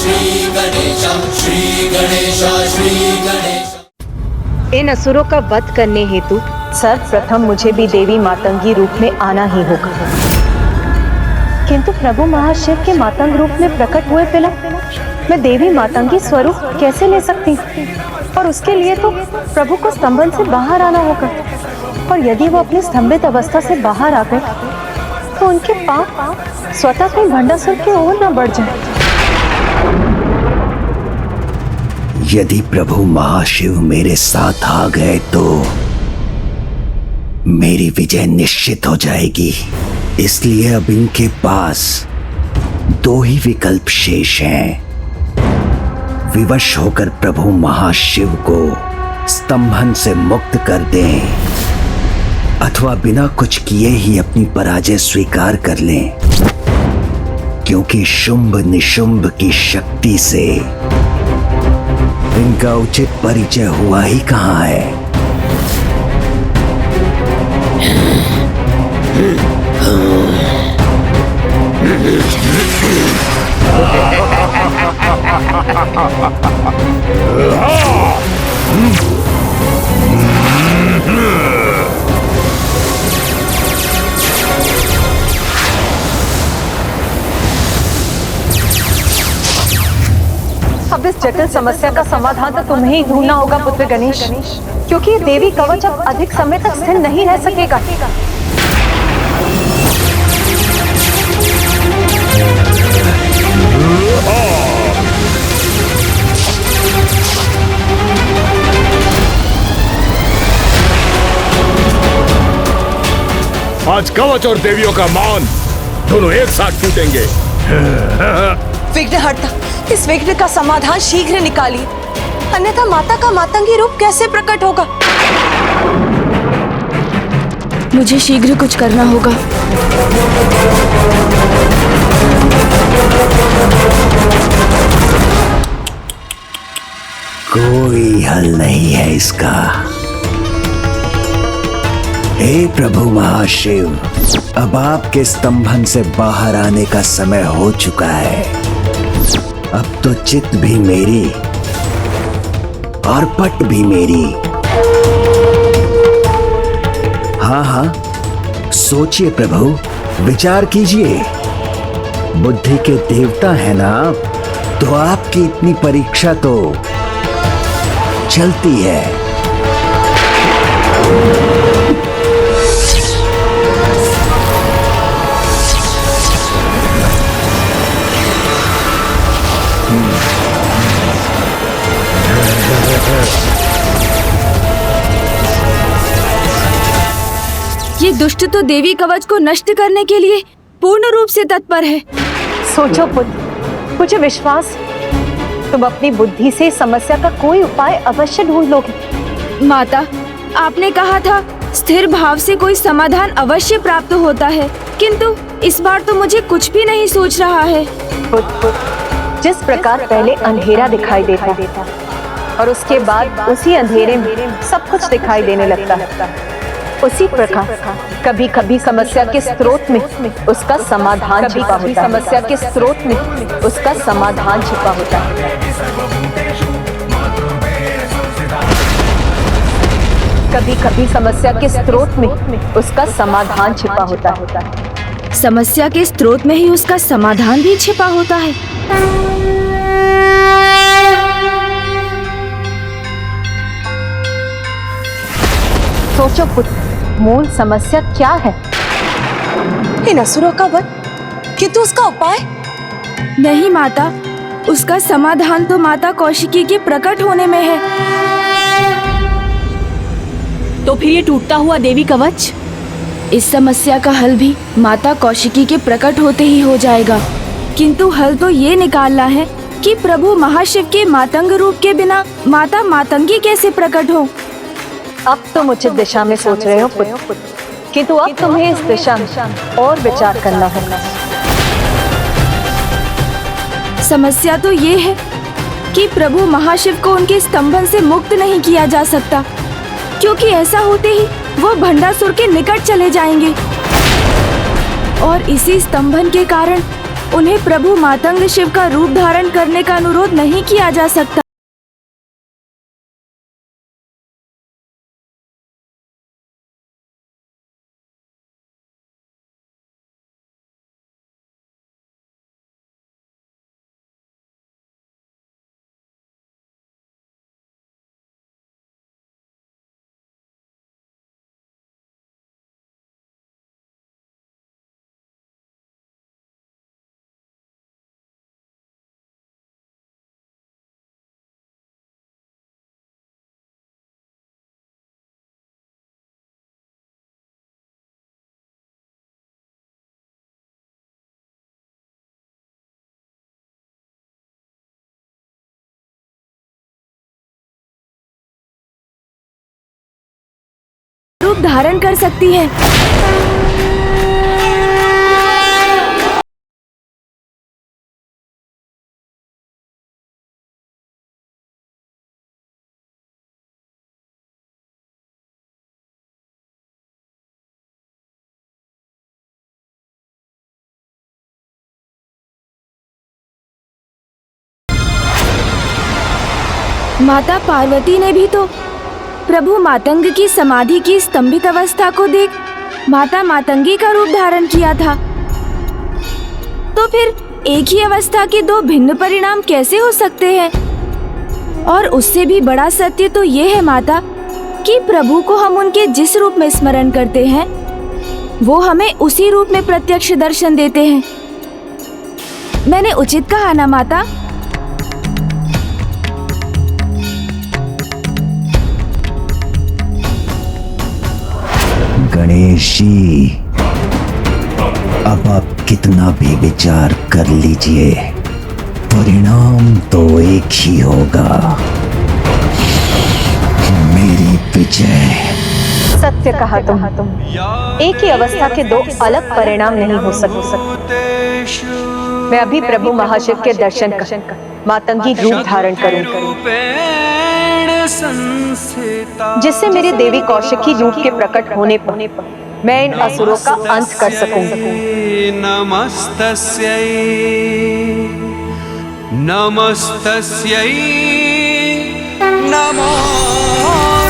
श्री गणेश, श्री गणेश, श्री गणेश। इन असुरों का वध करने हेतु सर्वप्रथम मुझे भी देवी मातंगी रूप में आना ही होगा। किंतु प्रभु महाशिव के मातंग रूप में प्रकट हुए बिना मैं देवी मातंगी स्वरूप कैसे ले सकती हूँ? और उसके लिए तो प्रभु को स्तंभन से बाहर आना होगा। और यदि वो अपनी स्तंभित अवस्था से बाहर आ गए तो उनके पाप स्वतः कहीं भंडासुर की ओर न बढ़ जाए। यदि प्रभु महाशिव मेरे साथ आ गए तो मेरी विजय निश्चित हो जाएगी। इसलिए अब इनके पास दो ही विकल्प शेष हैं। विवश होकर प्रभु महाशिव को स्तंभन से मुक्त कर दें अथवा बिना कुछ किए ही अपनी पराजय स्वीकार कर लें, क्योंकि शुंभ निशुंभ की शक्ति से इनका उचित परिचय हुआ ही कहां है। अब इस जटिल समस्या का समाधान तो तुम्हें ही ढूंढना होगा पुत्र गणेश, क्योंकि ये देवी कवच अब अधिक समय तक स्थिर नहीं रह सकेगा। आज कवच और देवियों का मान दोनों एक साथ टूटेंगे। विघ्नहर्ता, इस विघ्न का समाधान शीघ्र निकालिए, अन्यथा माता का मातंगी रूप कैसे प्रकट होगा? मुझे शीघ्र कुछ करना होगा। कोई हल नहीं है इसका। हे प्रभु महाशिव, अब आपके स्तंभन से बाहर आने का समय हो चुका है। अब तो चित भी मेरी और पट भी मेरी। हाँ, सोचिए प्रभु, विचार कीजिए। बुद्धि के देवता है ना, तो आपकी इतनी परीक्षा तो चलती है। ये दुष्ट तो देवी कवच को नष्ट करने के लिए पूर्ण रूप से तत्पर है। सोचो पुत्र, मुझे विश्वास तुम अपनी बुद्धि से समस्या का कोई उपाय अवश्य ढूंढ लोगे। माता, आपने कहा था स्थिर भाव से कोई समाधान अवश्य प्राप्त होता है, किंतु इस बार तो मुझे कुछ भी नहीं सोच रहा है। पुत्र, जिस प्रकार पहले अंधेरा दिखाई देता और उसके बाद उसी अंधेरे में सब कुछ दिखाई देने लगता है, उसी प्रकार कभी कभी समस्या के स्रोत में उसका समाधान छिपा होता है। समस्या के स्रोत में उसका समाधान छिपा होता है। कभी कभी समस्या के स्रोत में उसका समाधान छिपा होता है। समस्या के स्रोत में ही उसका समाधान भी छिपा होता है। सोचो पुत्र, मूल समस्या क्या है? इन असुरों का वध, किंतु उसका उपाय? नहीं माता, उसका समाधान तो माता कौशिकी के प्रकट होने में है। तो फिर ये टूटता हुआ देवी कवच? इस समस्या का हल भी माता कौशिकी के प्रकट होते ही हो जाएगा, किंतु हल तो ये निकालना है कि प्रभु महाशिव के मातंग रूप के बिना माता मातंगी कैसे प्रकट हो। अब तुम उचित दिशा में सोच रहे हो पुत्र, किंतु अब तुम्हें इस दिशा में और विचार करना होगा। समस्या तो ये है कि प्रभु महाशिव को उनके स्तंभन से मुक्त नहीं किया जा सकता, क्योंकि ऐसा होते ही वो भंडासुर के निकट चले जाएंगे और इसी स्तंभन के कारण उन्हें प्रभु मातंग शिव का रूप धारण करने का अनुरोध नहीं किया जा सकता। रूप धारण कर सकती है। माता पार्वती ने भी तो प्रभु मातंग की समाधि की स्तंभित अवस्था को देख माता मातंगी का रूप धारण किया था। तो फिर एक ही अवस्था के दो भिन्न परिणाम कैसे हो सकते हैं? और उससे भी बड़ा सत्य तो ये है माता कि प्रभु को हम उनके जिस रूप में स्मरण करते हैं वो हमें उसी रूप में प्रत्यक्ष दर्शन देते हैं। मैंने उचित कहा ना माता? गणेश जी, अब आप कितना भी विचार कर लीजिए, परिणाम तो एक ही होगा, मेरी विजय। सत्य कहा तुम। एक ही अवस्था के दो अलग परिणाम नहीं हो सकते। मैं अभी प्रभु महाशिव के दर्शन कर मातंगी रूप धारण करूंगी, जिससे मेरे देवी कौशिकी रूप के प्रकट होने पर मैं इन असुरों का अंत कर सकूंगी। नमस्तस्यै नमस्तस्यै नमो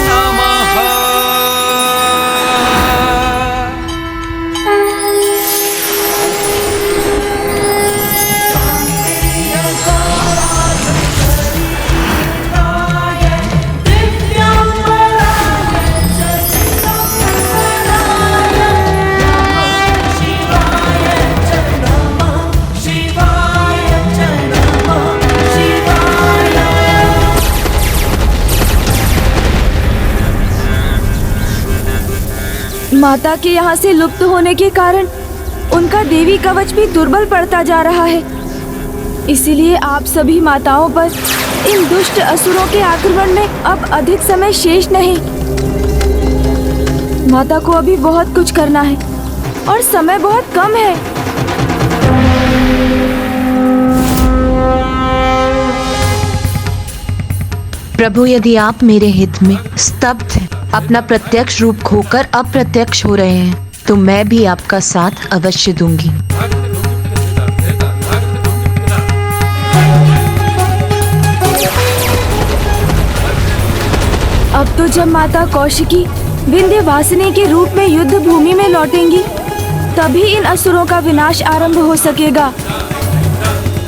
नमः। माता के यहाँ से लुप्त होने के कारण उनका देवी कवच भी दुर्बल पड़ता जा रहा है। इसीलिए आप सभी माताओं पर इन दुष्ट असुरों के आक्रमण में अब अधिक समय शेष नहीं। माता को अभी बहुत कुछ करना है और समय बहुत कम है। प्रभु, यदि आप मेरे हित में स्तब्ध हैं, अपना प्रत्यक्ष रूप खोकर अप्रत्यक्ष हो रहे हैं, तो मैं भी आपका साथ अवश्य दूंगी। अब तो जब माता कौशिकी विंध्यवासिनी के रूप में युद्ध भूमि में लौटेंगी, तभी इन असुरों का विनाश आरंभ हो सकेगा।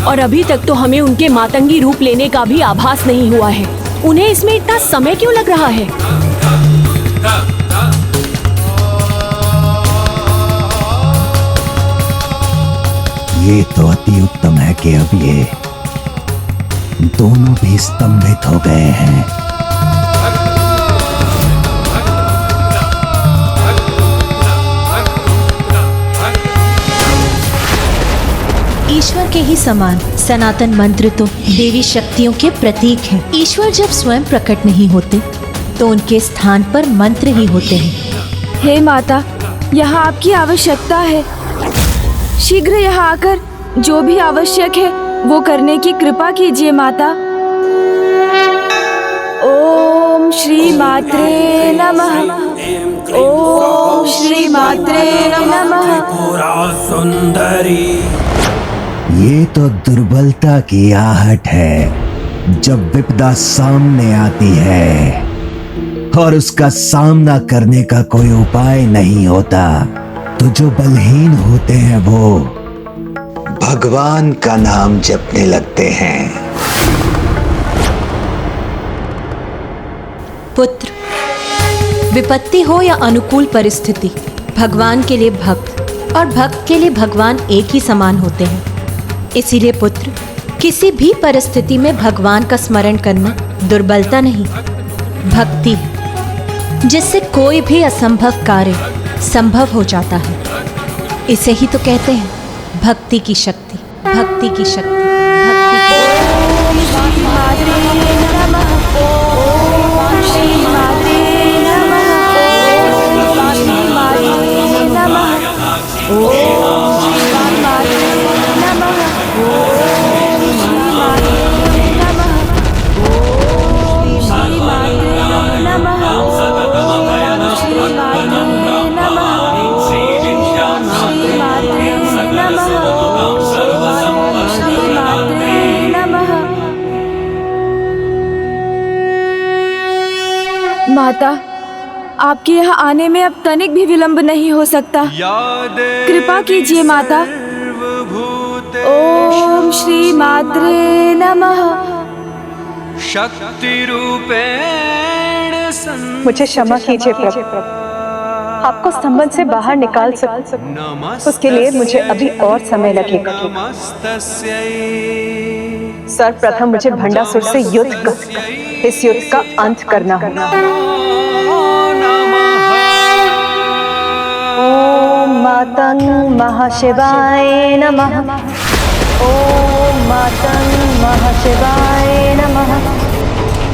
और अभी तक तो हमें उनके मातंगी रूप लेने का भी आभास नहीं हुआ है। उन्हें इसमें इतना समय क्यों लग रहा है? ये तो अति उत्तम है कि अब ये दोनों भी स्तंभित हो गए हैं। ईश्वर के ही समान सनातन मंत्र तो देवी शक्तियों के प्रतीक हैं। ईश्वर जब स्वयं प्रकट नहीं होते तो उनके स्थान पर मंत्र ही होते हैं। हे माता, यहाँ आपकी आवश्यकता है। शीघ्र यहाँ आकर जो भी आवश्यक है वो करने की कृपा कीजिए माता। ओम श्री मात्रे नमः। ओम श्री मात्रे नमः। सुंदरी ये तो दुर्बलता की आहट है। जब विपदा सामने आती है और उसका सामना करने का कोई उपाय नहीं होता, तो जो बलहीन होते हैं वो भगवान का नाम जपने लगते हैं। पुत्र, विपत्ति हो या अनुकूल परिस्थिति, भगवान के लिए भक्त और भक्त के लिए भगवान एक ही समान होते हैं। इसीलिए पुत्र, किसी भी परिस्थिति में भगवान का स्मरण करना दुर्बलता नहीं, भक्ति है, जिससे कोई भी असंभव कार्य संभव हो जाता है। इसे ही तो कहते हैं भक्ति की शक्ति, भक्ति की शक्ति, भक्ति की माता, आपके यहाँ आने में अब तनिक भी विलंब नहीं हो सकता। कृपा कीजिए माता। ओम श्री मात्रे नमः। शक्ति रूपेण मुझे क्षमा कीजिए प्रभु, आपको स्तंभन से बाहर निकाल सकूं, उसके लिए मुझे अभी और समय लगेगा। सर्वप्रथम मुझे भंडासुर से युद्ध कर इस युद्ध का अंत करना होगा। ओम मातंग महाशिवाय नमः। ओम मातंग महाशिवाय नमः।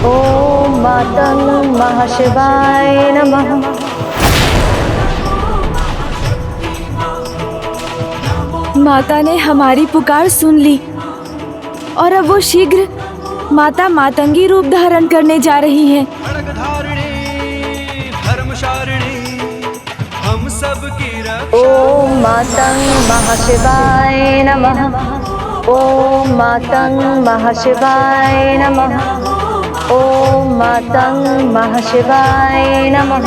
ओम मातंग महाशिवाय नमः। माता ने हमारी पुकार सुन ली और अब वो शीघ्र माता मातंगी रूप धारण करने जा रही हैं। ओम मातंग महाशिवाय नमः। ओम मातंग महाशिवाय नमः। ओम मातंग महाशिवाय नमः।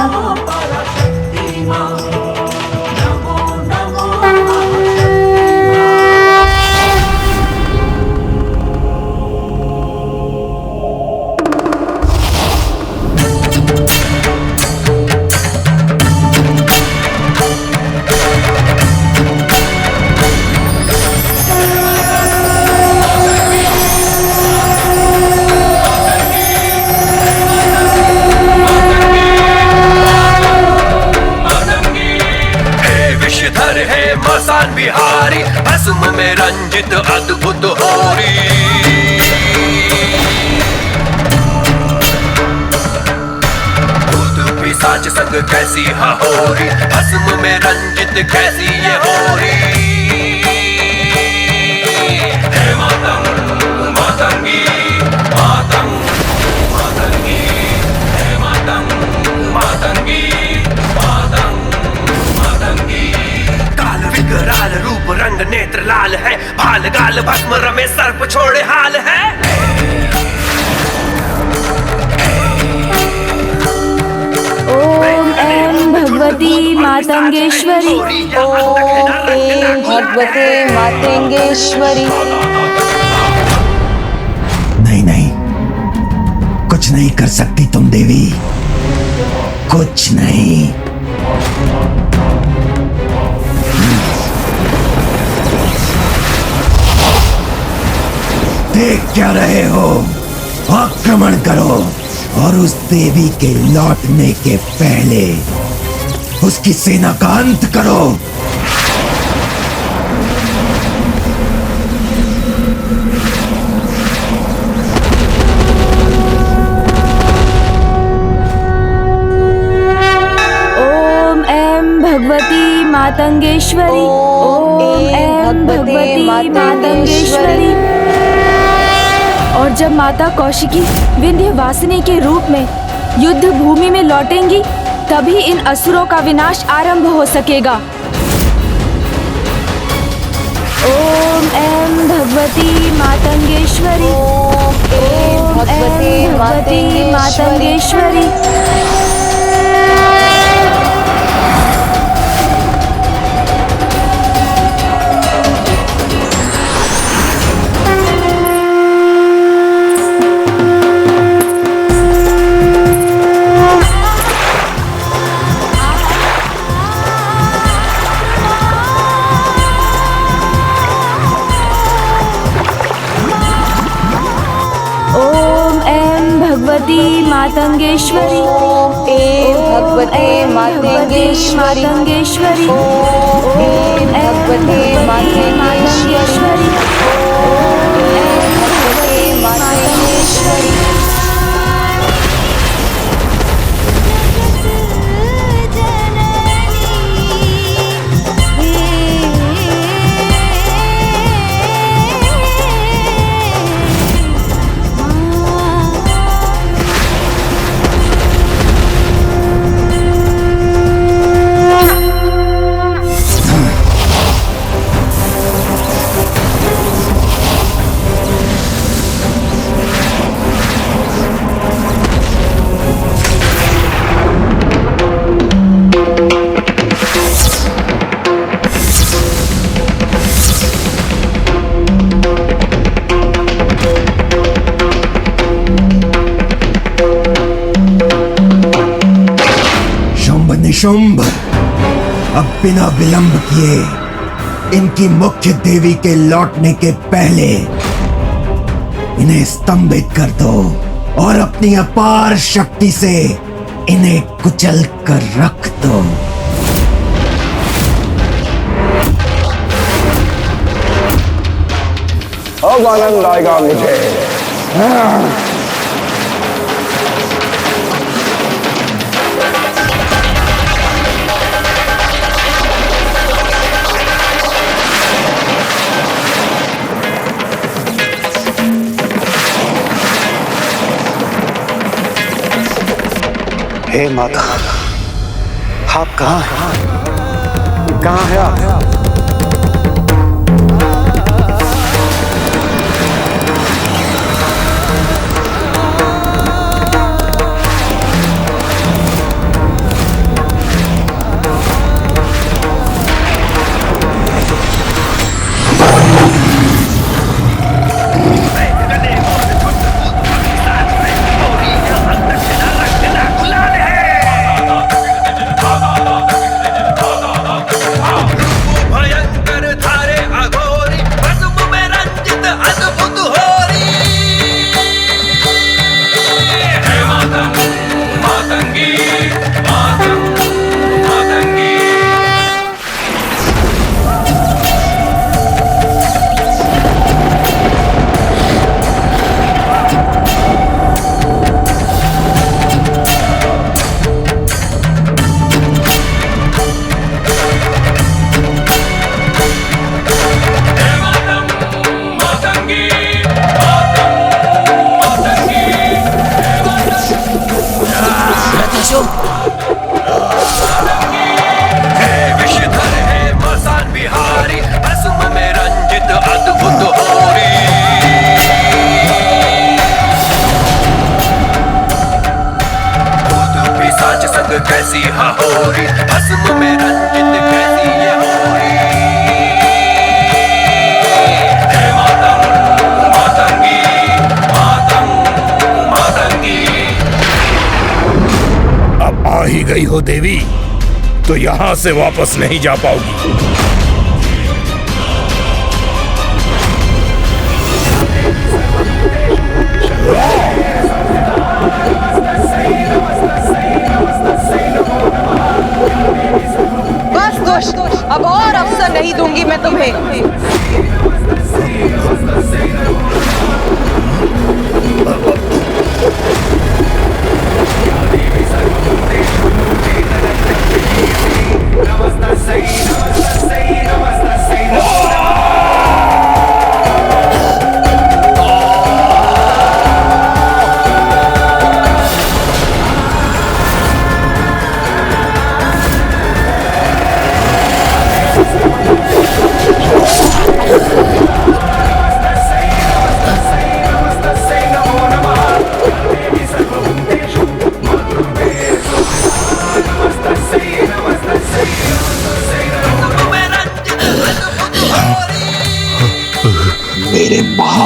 मसान बिहारी भस्म में रंजित अद्भुत होरी। भूत पिशाच संग कैसी होरी, भस्म में रंजित कैसी ये होरी। हे मातंग मातंगी मातंग मातंगी, हे मातंग मातंगी मातंग मातंगी। विकराल रूप रंग नेत्र लाल है, भाल गाल भस्म रमे सर्प छोड़े हाल है। ओम ऐं भगवती मातंगेश्वरी। ओम ऐं भगवते मातंगेश्वरी। नहीं नहीं, कुछ नहीं कर सकती तुम देवी, कुछ नहीं। देख क्या रहे हो? आक्रमण करो और उस देवी के लौटने के पहले उसकी सेना का अंत करो। ओम ऐं भगवती मातंगेश्वरी। ओम ऐं भगवती मातंगेश्वरी। और जब माता कौशिकी विंध्यवासिनी के रूप में युद्ध भूमि में लौटेंगी, तभी इन असुरों का विनाश आरंभ हो सकेगा। ओम ऐं भगवती मातंगेश्वरी। ओम भगवते ऐं भगवती मातंगेश्वरी। ओम ऐं भगवती मातंगेश्वरी। ऐं भगवते मातंगेश्वरी। मातंगेश्वरी। ऐं भगवते मातंगेश्वरी। ऐं भगवते मातंगेश्वरी। निशुंभ, अब बिना विलंब किए इनकी मुख्य देवी के लौटने के पहले इन्हें स्तंभित कर दो और अपनी अपार शक्ति से इन्हें कुचल कर रख दो। अब आनंद आएगा मुझे। हे माता, आप कहाँ हैं? कहाँ हैं आप? कैसी हहोरी भस्म में रंजित कैसी ये होरी। हे मातंगी मातंगी। अब आ ही गई हो देवी तो यहाँ से वापस नहीं जा पाओगी। बस दुष्ट, अब और अवसर नहीं दूंगी मैं तुम्हें। नमस्ते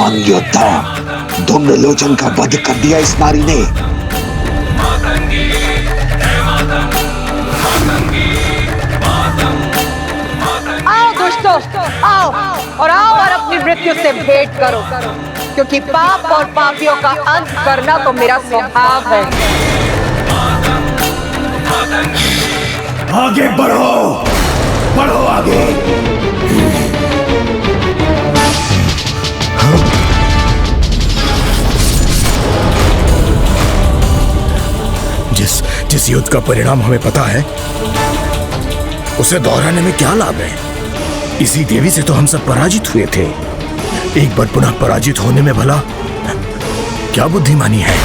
महान योद्धा धूम्रलोचन का वध कर दिया इस नारी ने। आओ दुष्टों, आओ और अपनी मृत्यु से भेंट करो, क्योंकि पाप और पापियों का अंत करना तो मेरा स्वभाव है। आगे बढ़ो, बढ़ो आगे। जिस युद्ध का परिणाम हमें पता है, उसे दोहराने में क्या लाभ है? इसी देवी से तो हम सब पराजित हुए थे। एक बार पुनः पराजित होने में भला क्या बुद्धिमानी है?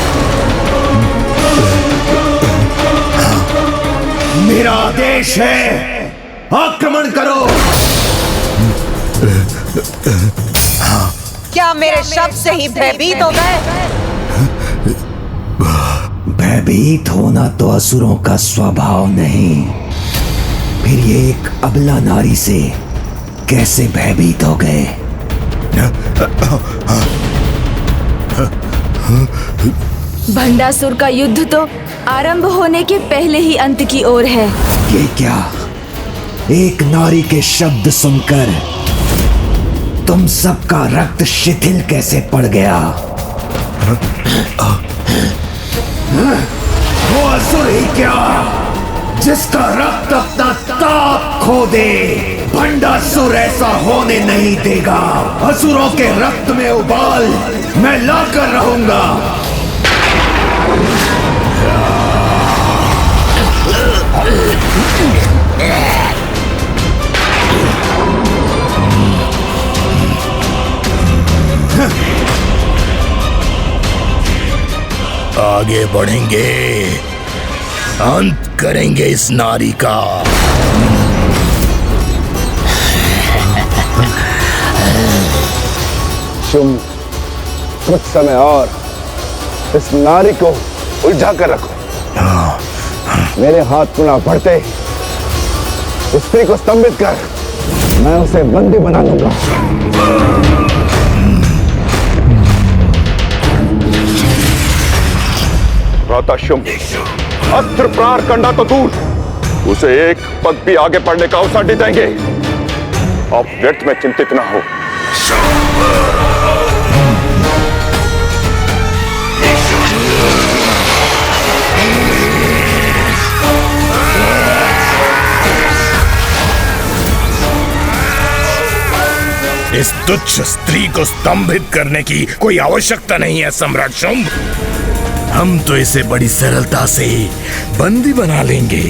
मेरा आदेश है, आक्रमण करो। क्या मेरे शब्द से ही भयभीत हो गए? भयभीत होना तो असुरों का स्वभाव नहीं, फिर ये एक अबला नारी से कैसे भयभीत हो गए? भंडासुर का युद्ध तो आरंभ होने के पहले ही अंत की ओर है। ये क्या? एक नारी के शब्द सुनकर तुम सबका रक्त शिथिल कैसे पड़ गया? वो असुर ही क्या जिसका रक्त अपना ताप खो दे? भंडासुर ऐसा होने नहीं देगा। असुरों के रक्त में उबाल मैं लाकर रहूंगा। आगे बढ़ेंगे, अंत करेंगे इस नारी का। तुम कुछ समय और इस नारी को उलझा कर रखो। मेरे हाथ पुनः बढ़ते स्त्री को स्तंभित कर मैं उसे बंदी बना लूंगा। शुंभ अस्त्र प्रहार करना तो दूर, उसे एक पग भी आगे बढ़ने का अवसर नहीं देंगे। आप व्यर्थ में चिंतित ना हो। इस तुच्छ स्त्री को स्तंभित करने की कोई आवश्यकता नहीं है सम्राट शुंभ। हम तो इसे बड़ी सरलता से बंदी बना लेंगे।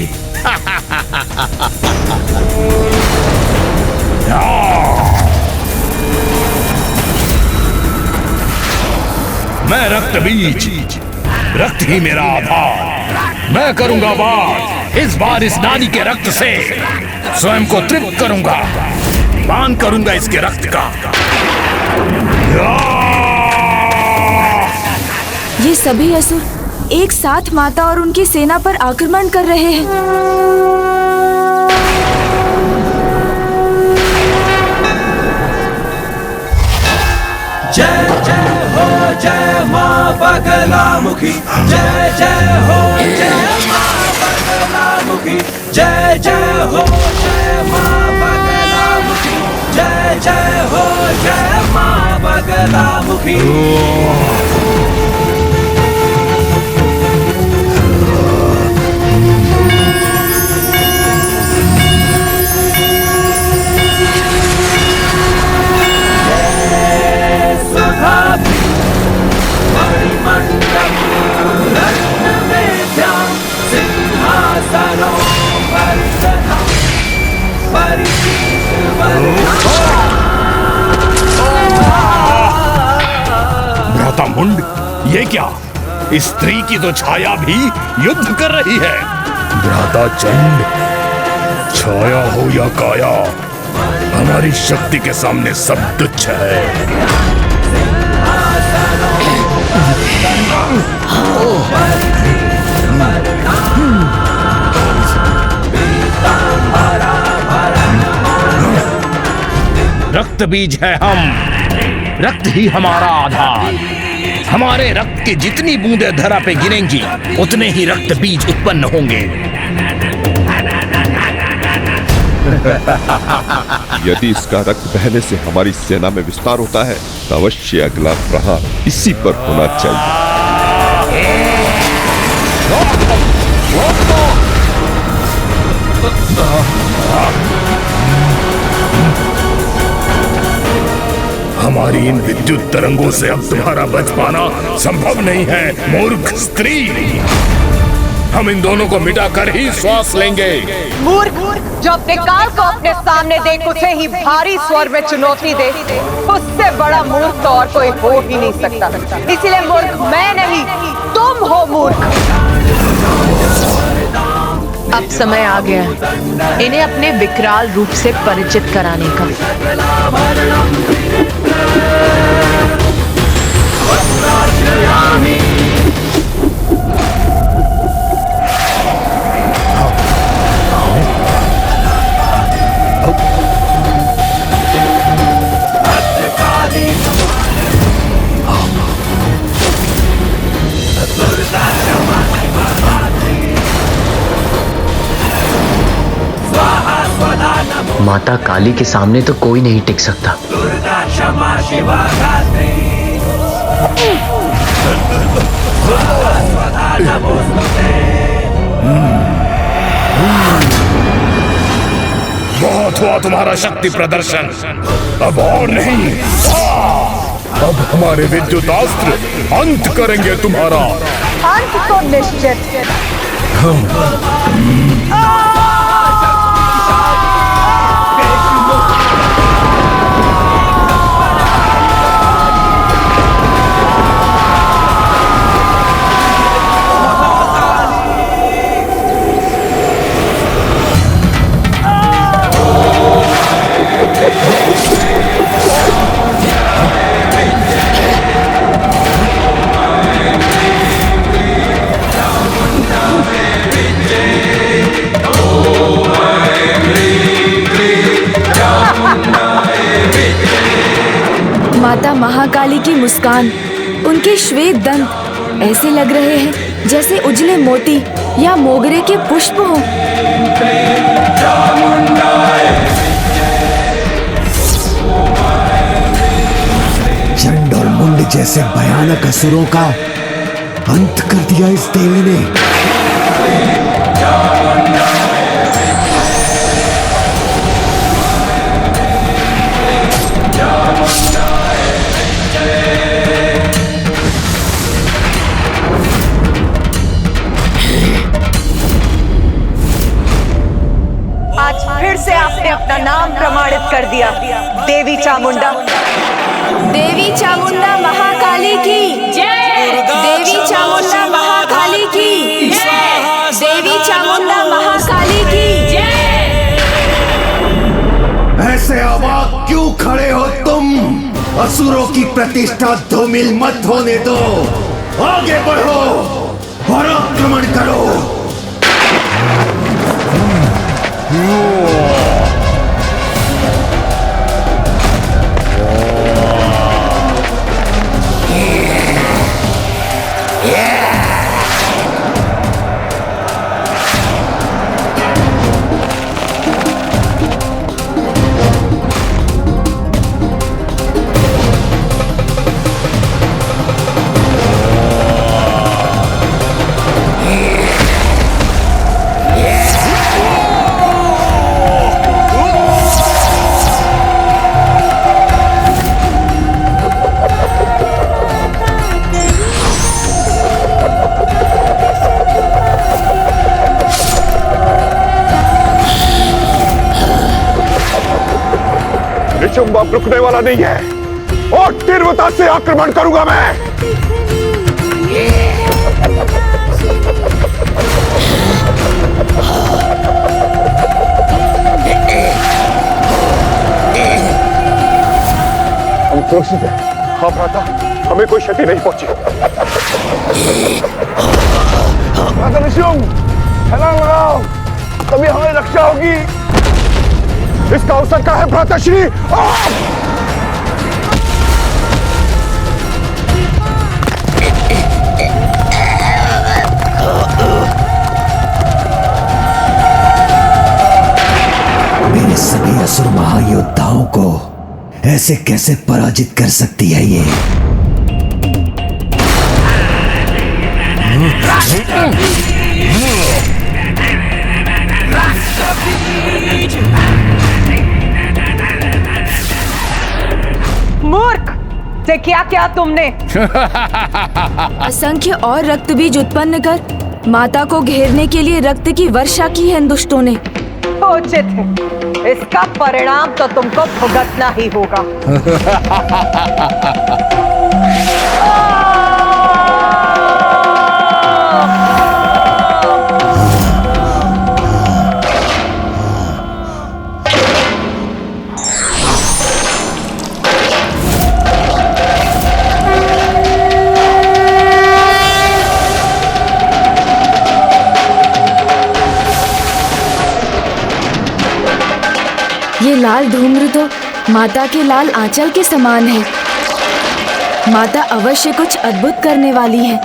मैं रक्त बीज, रक्त ही मेरा आधार। मैं करूंगा वार। इस बार इस नारी के रक्त से स्वयं को तृप्त करूंगा, पान करूंगा इसके रक्त का। ये सभी असुर एक साथ माता और उनकी सेना पर आक्रमण कर रहे हैं। जय जय हो जय मां बगलामुखी, जय जय हो जय मां बगलामुखी, जय जय हो जय मां बगलामुखी, जय जय हो जय मां बगलामुखी। भ्राता मुंड, ये क्या? स्त्री की तो छाया भी युद्ध कर रही है। भ्राता चंड, छाया हो या काया, हमारी शक्ति के सामने सब तुच्छ है। रक्त बीज है हम, रक्त ही हमारा आधार। हमारे रक्त की जितनी बूंदें धरा पे गिरेंगी उतने ही रक्त बीज उत्पन्न होंगे। यदि इसका रक्त बहने से हमारी सेना में विस्तार होता है तो अवश्य अगला प्रहार इसी पर होना चाहिए। हमारी इन विद्युत तरंगों से अब तुम्हारा बच पाना संभव नहीं है, मूर्ख स्त्री। हम इन दोनों को मिटाकर ही श्वास लेंगे। मूर्ख, जो अपने काल को अपने सामने देख उसे ही भारी स्वर में चुनौती दे, उससे बड़ा मूर्ख तो और कोई हो ही नहीं सकता। इसीलिए मूर्ख मैं नहीं, तुम हो मूर्ख। अब समय आ गया है इन्हें अपने विकराल रूप से परिचित कराने का। माता काली के सामने तो कोई नहीं टिक सकता। बहुत हुआ तुम्हारा शक्ति प्रदर्शन, अब और नहीं। अब हमारे विद्युत अस्त्र अंत करेंगे तुम्हारा। अंत तो निश्चित। माता महाकाली की मुस्कान, उनके श्वेत दंत ऐसे लग रहे हैं जैसे उजले मोती या मोगरे के पुष्प हो। चंड और मुंड जैसे भयानक असुरों का अंत कर दिया इस देवी ने। फिर से आपने अपना नाम प्रमाणित कर दिया, देवी चामुंडा। देवी चामुंडा महाकाली की जय। देवी चामुंडा महाकाली की जय। देवी चामुंडा महाकाली की जय। ऐसे अवाक क्यों खड़े हो तुम? असुरों की प्रतिष्ठा धूमिल मत होने दो। आगे बढ़ो और आक्रमण करो। निशुंभ रुकने वाला नहीं है और तीव्रता से आक्रमण करूंगा मैं। हम सुरक्षित हैं। हाँ भ्राता, हमें कोई क्षति नहीं पहुंची। भ्राता निशुंभ, छलांग लगाओ, तभी हमारी रक्षा होगी। इसका अवसर का है भ्राताश्री। महायोद्धाओं को ऐसे कैसे पराजित कर सकती है ये? मूर्ख! से क्या किया तुमने? असंख्य और रक्त बीज उत्पन्न कर माता को घेरने के लिए रक्त की वर्षा की है इन दुष्टों ने। उचित है, इसका परिणाम तो तुमको भुगतना ही होगा। ये लाल धूम्र तो माता के लाल आंचल के समान है। माता अवश्य कुछ अद्भुत करने वाली है।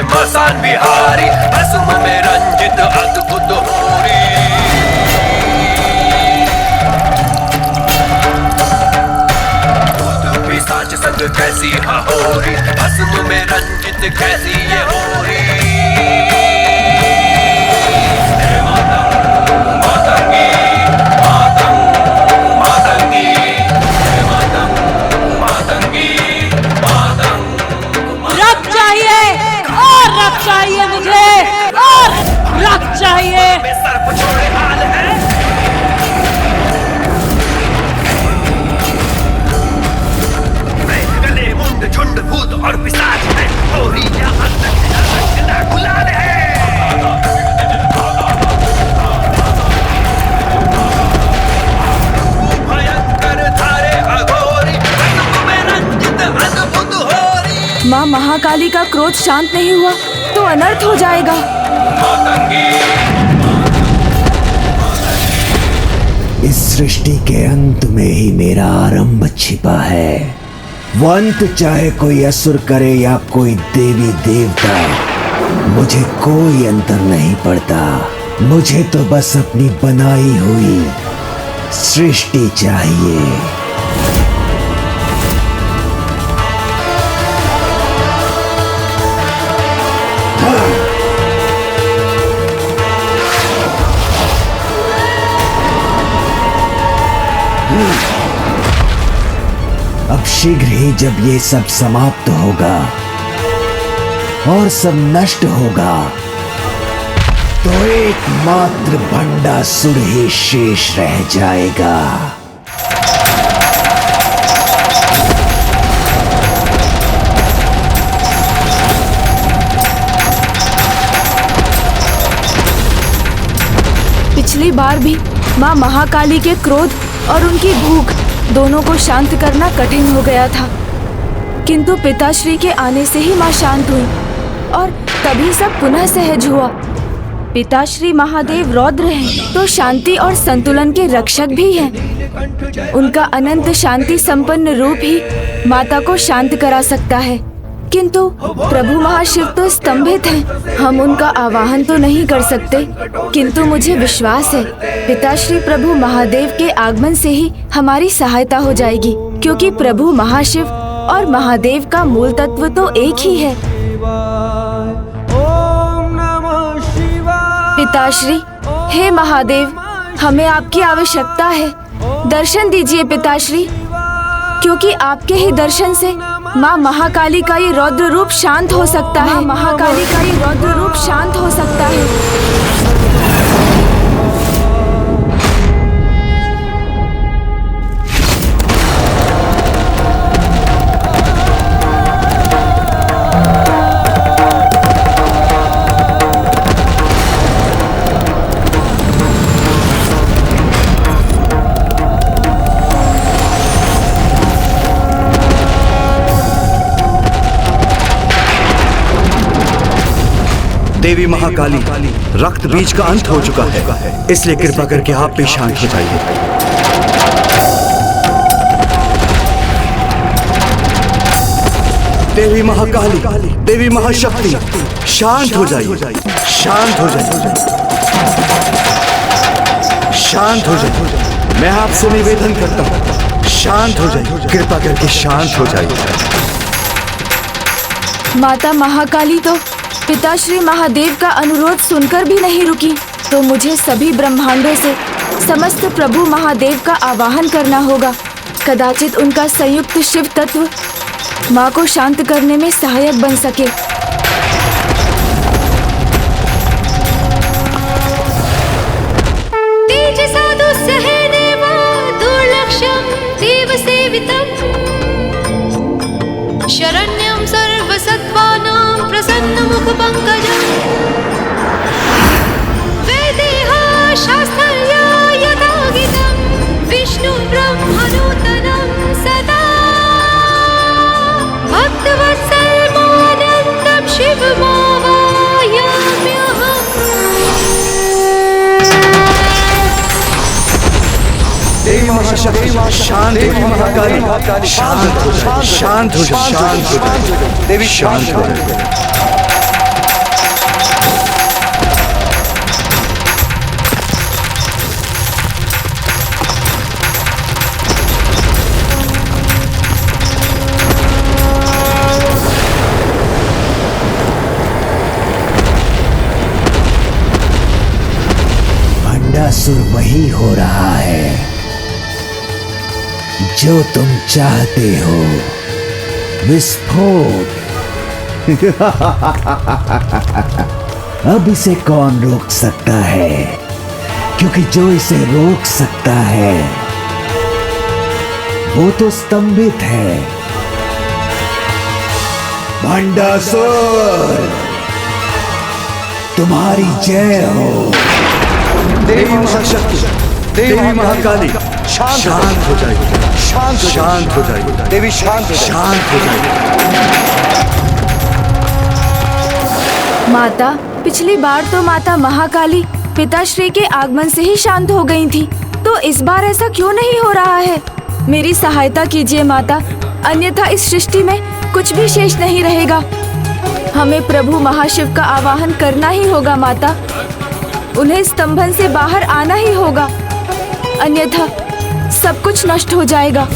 मसान बिहारी असुम में रंजित अद्भुत होरी। भूत पिशाच संग कैसी होरी, असुम में रंजित कैसी ये होरी। चाहिए मुझे और रक्त चाहिए। सर्प छोड़े हाल है। गले मुंड झुंड भूत और पिशाच है, होरी यहाँ तक गुलाल है। भयंकर धारे अघोरी, में रंजित अद्भुत होरी। माँ महाकाली का क्रोध शांत नहीं हुआ तो अनर्थ हो जाएगा। इस सृष्टि के अंत में ही मेरा आरंभ छिपा है। वो अंत चाहे कोई असुर करे या कोई देवी देवता, मुझे कोई अंतर नहीं पड़ता। मुझे तो बस अपनी बनाई हुई सृष्टि चाहिए। अब शीघ्र ही जब ये सब समाप्त होगा और सब नष्ट होगा तो एकमात्र भंडासुर ही शेष रह जाएगा। पिछली बार भी माँ महाकाली के क्रोध और उनकी भूख दोनों को शांत करना कठिन हो गया था, किंतु पिताश्री के आने से ही माँ शांत हुई और तभी सब पुनः सहज हुआ। पिताश्री महादेव रौद्र हैं, तो शांति और संतुलन के रक्षक भी हैं। उनका अनंत शांति संपन्न रूप ही माता को शांत करा सकता है, किंतु प्रभु महाशिव तो स्तंभित हैं। हम उनका आवाहन तो नहीं कर सकते, किंतु मुझे विश्वास है पिताश्री प्रभु महादेव के आगमन से ही हमारी सहायता हो जाएगी, क्योंकि प्रभु महाशिव और महादेव का मूल तत्व तो एक ही है। पिताश्री, हे महादेव, हमें आपकी आवश्यकता है। दर्शन दीजिए पिताश्री, क्योंकि आपके ही दर्शन से माँ महाकाली का ये रौद्र रूप शांत हो सकता है। महाकाली का ये रौद्र रूप शांत हो सकता है। देवी महाकाली, रक्त बीज का अंत हो चुका है, इसलिए कृपा करके आप भी शांत हो जाइए। देवी महाकाली, देवी महाशक्ति, शांत हो जाइए, शांत हो जाइए, शांत हो जाइए। मैं आपसे निवेदन करता हूँ, शांत हो जाइए, कृपा करके शांत हो जाइए। माता महाकाली तो पिताश्री महादेव का अनुरोध सुनकर भी नहीं रुकी, तो मुझे सभी ब्रह्मांडों से समस्त प्रभु महादेव का आवाहन करना होगा। कदाचित उनका संयुक्त शिव तत्व माँ को शांत करने में सहायक बन सके। शरण्यं सर्वसत्त्वानां प्रसन्नमुखपङ्कजं वेदेह शास्त्रया यथा गीतं विष्णुब्रह्मनूतनं सदा भक्तवत्सलमानन्दं शिवमावाहयाम्यहम्। देवी महाशक्ति, शांत, देवी महाकाली, शांत हो जाए, शांत हो जाए, शांत हो जाए, देवी शांत हो जाए। भंडासुर वही हो रहा है जो तुम चाहते हो, विस्फोट। अब इसे कौन रोक सकता है, क्योंकि जो इसे रोक सकता है वो तो स्तंभित है। भंडासुर, तुम्हारी जय हो। देवी महाशक्ति, देवी महाकाली, शांत हो जाइए, शांत हो जाइए, देवी शांत हो जाइए। माता, पिछली बार तो माता महाकाली पिताश्री के आगमन से ही शांत हो गई थी, तो इस बार ऐसा क्यों नहीं हो रहा है? मेरी सहायता कीजिए माता, अन्यथा इस सृष्टि में कुछ भी शेष नहीं रहेगा। हमें प्रभु महाशिव का आवाहन करना ही होगा माता, उन्हें स्तंभन से बाहर आना ही होगा, अन्यथा सब कुछ नष्ट हो जाएगा।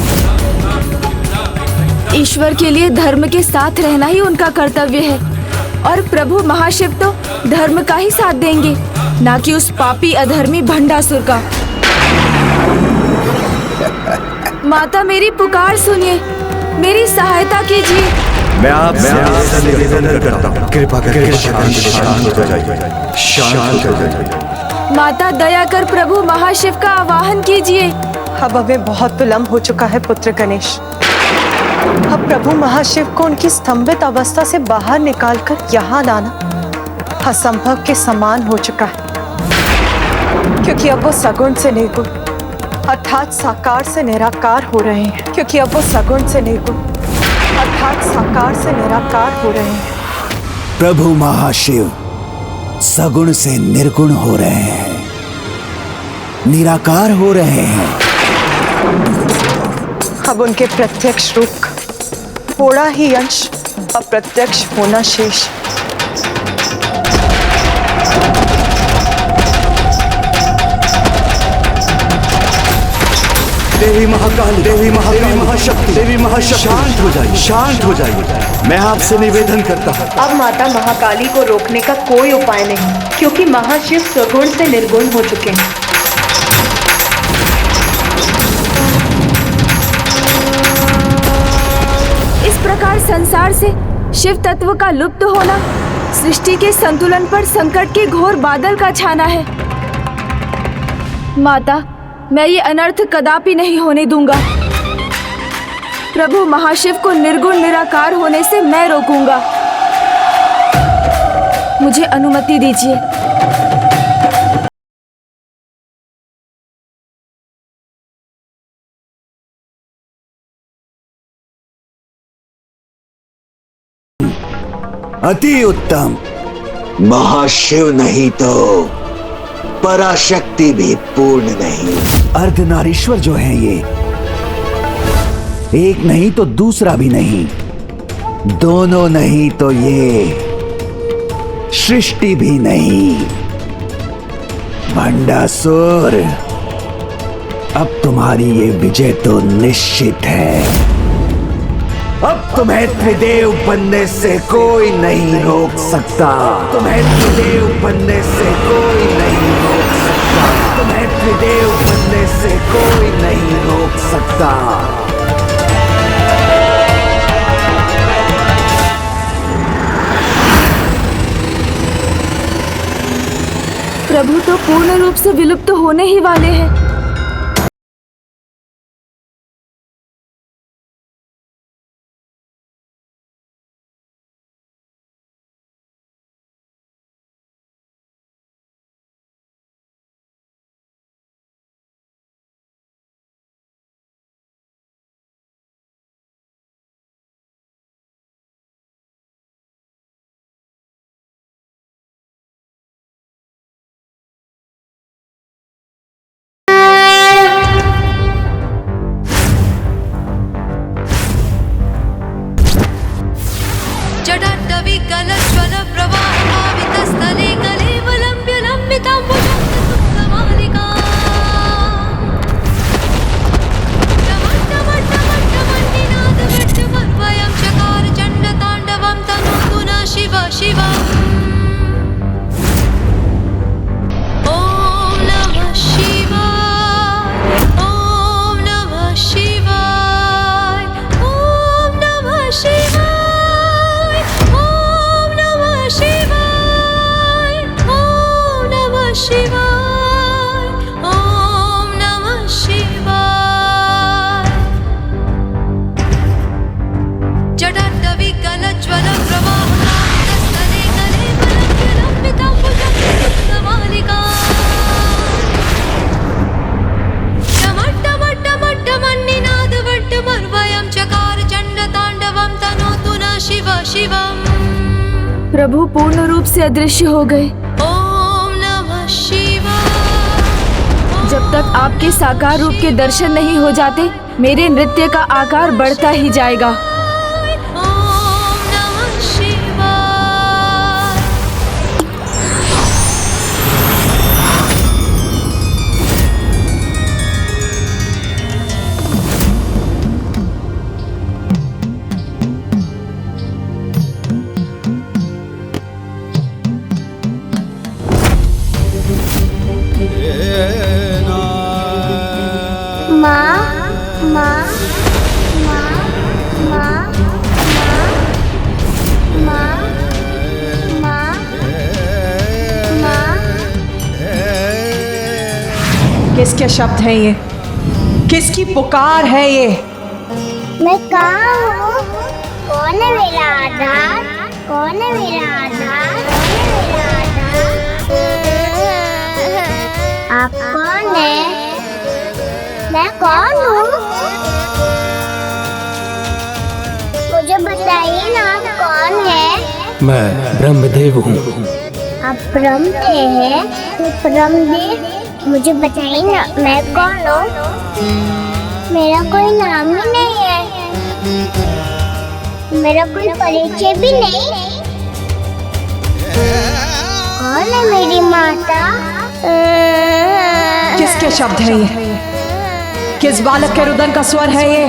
ईश्वर के लिए धर्म के साथ रहना ही उनका कर्तव्य है, और प्रभु महाशिव तो धर्म का ही साथ देंगे, ना कि उस पापी अधर्मी भंडासुर का। माता, मेरी पुकार सुनिए, मेरी सहायता कीजिए। मैं आपसे निवेदन करता हूँ, कृपा करके शांत हो जाइए, शांत हो जाइए। माता, दया कर प्रभु महाशिव का आवाहन कीजिए। अब हमें बहुत विलंब हो चुका है पुत्र गणेश। अब प्रभु महाशिव को उनकी स्तंभित अवस्था से बाहर निकालकर यहाँ लाना असंभव के समान हो चुका है, क्योंकि अब वो सगुण से निर्गुण अर्थात साकार से निराकार हो रहे हैं। क्योंकि अब वो सगुण से निर्गुण अर्थात साकार से निराकार हो रहे हैं। प्रभु महाशिव सगुण से निर्गुण हो रहे हैं, निराकार हो रहे हैं। अब उनके प्रत्यक्ष रूप का थोड़ा ही अंश अप्रत्यक्ष होना शेष। देवी महाकाली, देवी महाशक्ति, देवी महाशक्ति, शांत हो जाइए, शांत हो जाइए। मैं आपसे निवेदन करता हूँ। अब माता महाकाली को रोकने का कोई उपाय नहीं, क्योंकि महाशिव सगुण से निर्गुण हो चुके हैं। इस प्रकार संसार से शिव तत्व का लुप्त होना सृष्टि के संतुलन पर संकट के घोर बादल का छाना है। माता, मैं ये अनर्थ कदापि नहीं होने दूंगा। प्रभु महाशिव को निर्गुण निराकार होने से मैं रोकूंगा। मुझे अनुमति दीजिए। अति उत्तम। महाशिव नहीं तो पराशक्ति भी पूर्ण नहीं। अर्धनारीश्वर जो है ये, एक नहीं तो दूसरा भी नहीं, दोनों नहीं तो ये सृष्टि भी नहीं। भंडासुर, अब तुम्हारी ये विजय तो निश्चित है। अब तुम्हें त्रिदेव बनने से कोई नहीं रोक सकता। तुम्हें त्रिदेव बनने से कोई नहीं रोक सकता। तुम्हें त्रिदेव बनने से कोई नहीं रोक सकता। प्रभु तो पूर्ण रूप से विलुप्त होने ही वाले हैं। प्रभु पूर्ण रूप से अदृश्य हो गए। ओम नमः शिवाय। जब तक आपके साकार रूप के दर्शन नहीं हो जाते, मेरे नृत्य का आकार बढ़ता ही जाएगा। ओम नमः शिवाय। किसके शब्द हैं ये? किसकी पुकार है ये? मैं कहाँ हूँ? कौन है मेरा आधार? कौन है मेरा आधार? आप कौन है? मैं कौन हूँ? मुझे बताइए ना, आप कौन है? मैं ब्रह्मदेव हूँ। आप ब्रह्मदेव हैं? तो ब्रह्मदेव, मुझे बताइए ना, मैं कौन हूँ? मेरा कोई नाम ही नहीं है, मेरा कोई परिचय भी नहीं। कौन है मेरी माता? किसके शब्द है ये? किस बालक के रुदन का स्वर है ये?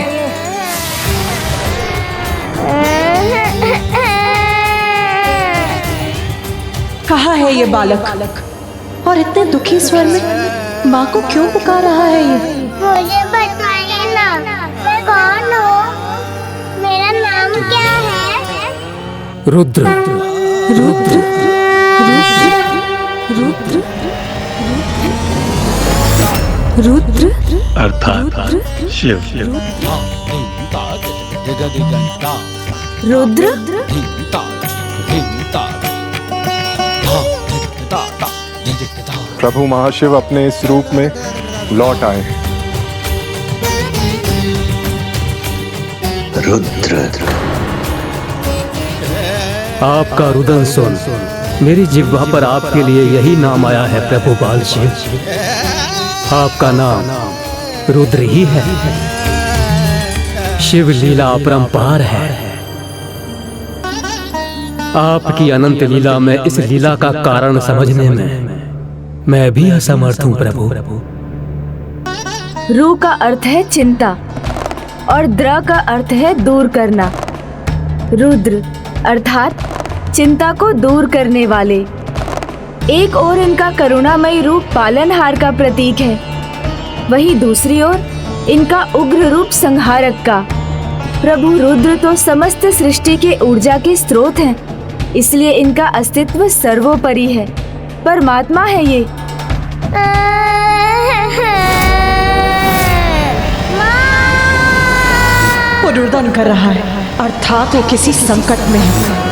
कहाँ है ये बालक? और इतने दुखी स्वर में माँ को क्यों पुकार रहा है ये? मुझे बताइए ना, मैं कौन हूँ? मेरा नाम क्या है? रुद्र। रुद्र रुद्र रुद्र अर्थात शिव। रुद्र प्रभु महाशिव अपने इस रूप में लौट आए। रुद्र, आपका रुदन सुन, मेरी जिह्वा पर आपके लिए यही नाम आया है प्रभु बाल शिव। आपका नाम रुद्र ही है। शिव लीला अपरंपार है। आपकी अनंत लीला में इस लीला का कारण समझने में मैं भी असमर्थ हूँ प्रभु। रू का अर्थ है चिंता और द्र का अर्थ है दूर करना। रुद्र अर्थात चिंता को दूर करने वाले। एक ओर इनका करुणामयी रूप पालनहार का प्रतीक है, वहीं दूसरी ओर इनका उग्र रूप संहारक का। प्रभु रुद्र तो समस्त सृष्टि के ऊर्जा के स्रोत हैं, इसलिए इनका अस्तित्व सर्वोपरि है। परमात्मा है ये। वो रुदन कर रहा है, अर्थात वो किसी संकट में है।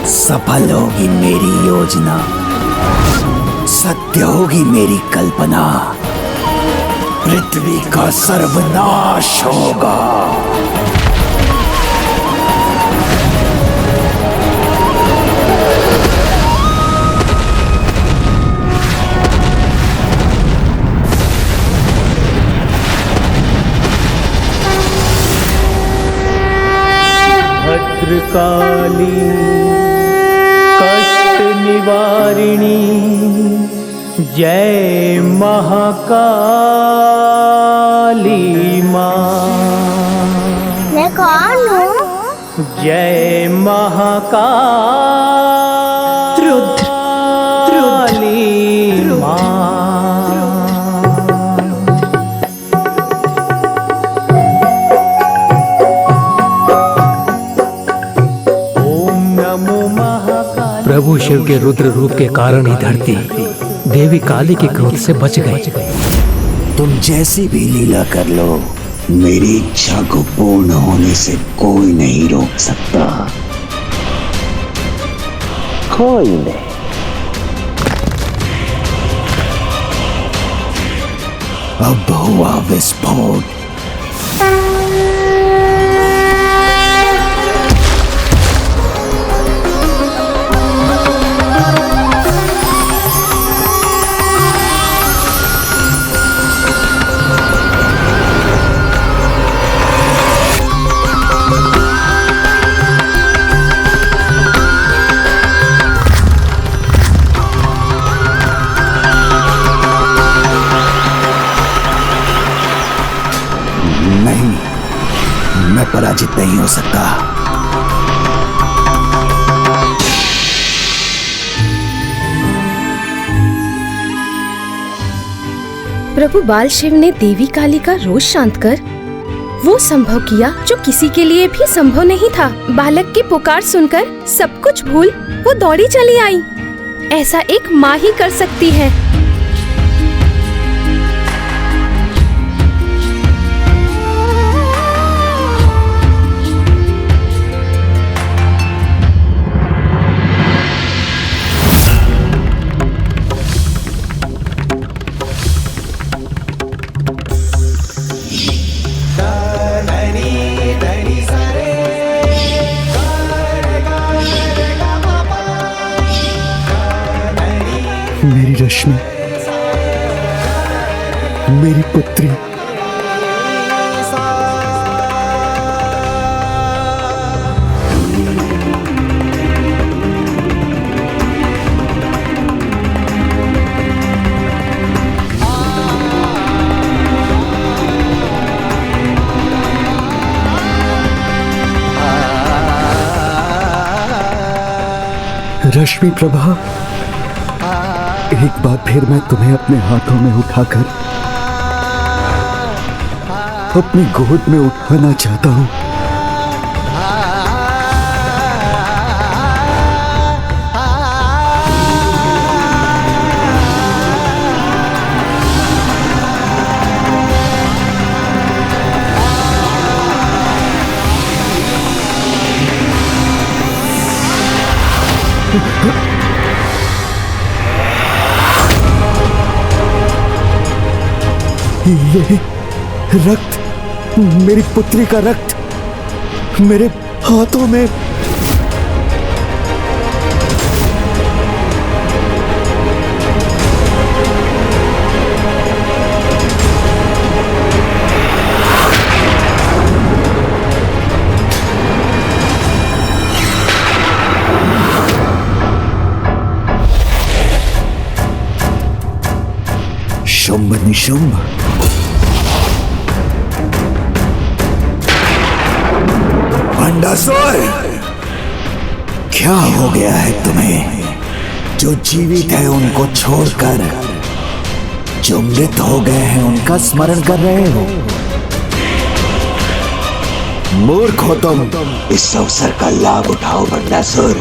सफल होगी मेरी योजना, सत्य होगी मेरी कल्पना, पृथ्वी का सर्वनाश होगा। भद्रकाली कष्ट निवारिणी जय महाकाली माँ। मैं कौन हूँ? जय महाकाली माँ। प्रभु शिव के रुद्र रूप के कारण ही धरती देवी काली के क्रोध से बच गई। तुम जैसी भी लीला कर लो, मेरी इच्छा को पूर्ण होने से कोई नहीं रोक सकता, कोई नहीं। अब हुआ विस्फोट। मैं पराजित नहीं हो सकता। प्रभु बाल शिव ने देवी काली का रोष शांत कर वो संभव किया जो किसी के लिए भी संभव नहीं था। बालक की पुकार सुनकर सब कुछ भूल वो दौड़ी चली आई। ऐसा एक माँ ही कर सकती है। मेरी रश्मि, मेरी पुत्री, रश्मि प्रभा, एक बार फिर मैं तुम्हें अपने हाथों में उठाकर अपनी गोद में उठाना चाहता हूं। ये रक्त, मेरी पुत्री का रक्त मेरे हाथों में। शुंभ निशुंभ, भंडासुर, क्या हो गया है तुम्हें? जो जीवित है उनको छोड़कर जो मृत हो गए हैं उनका स्मरण कर रहे हो। मूर्ख हो तुम। इस अवसर का लाभ उठाओ भंडासुर।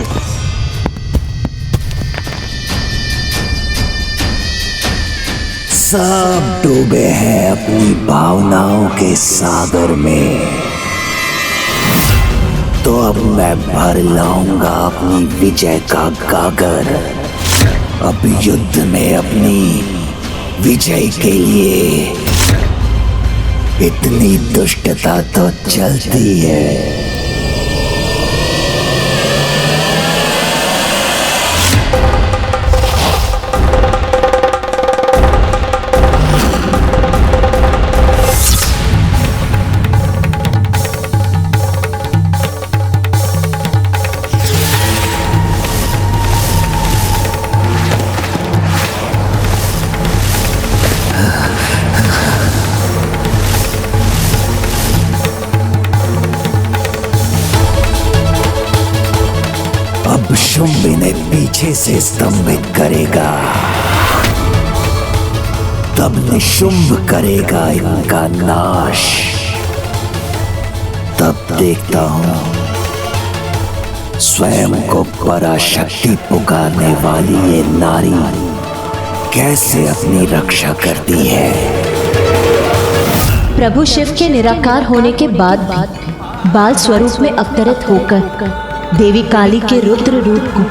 सब डूबे हैं अपनी भावनाओं के सागर में, तो अब मैं भर लाऊंगा अपनी विजय का गागर। अब युद्ध में अपनी विजय के लिए इतनी दुष्टता तो चलती है। अब शुंभ इन्हें पीछे से स्तंभित करेगा, तब निशुंभ करेगा इनका नाश। तब देखता हूं स्वयं को पराशक्ति पुकारने वाली ये नारी कैसे अपनी रक्षा करती है। प्रभु शिव के निराकार होने के बाद बाल स्वरूप में अवतरित होकर देवी काली के रुद्र रूप को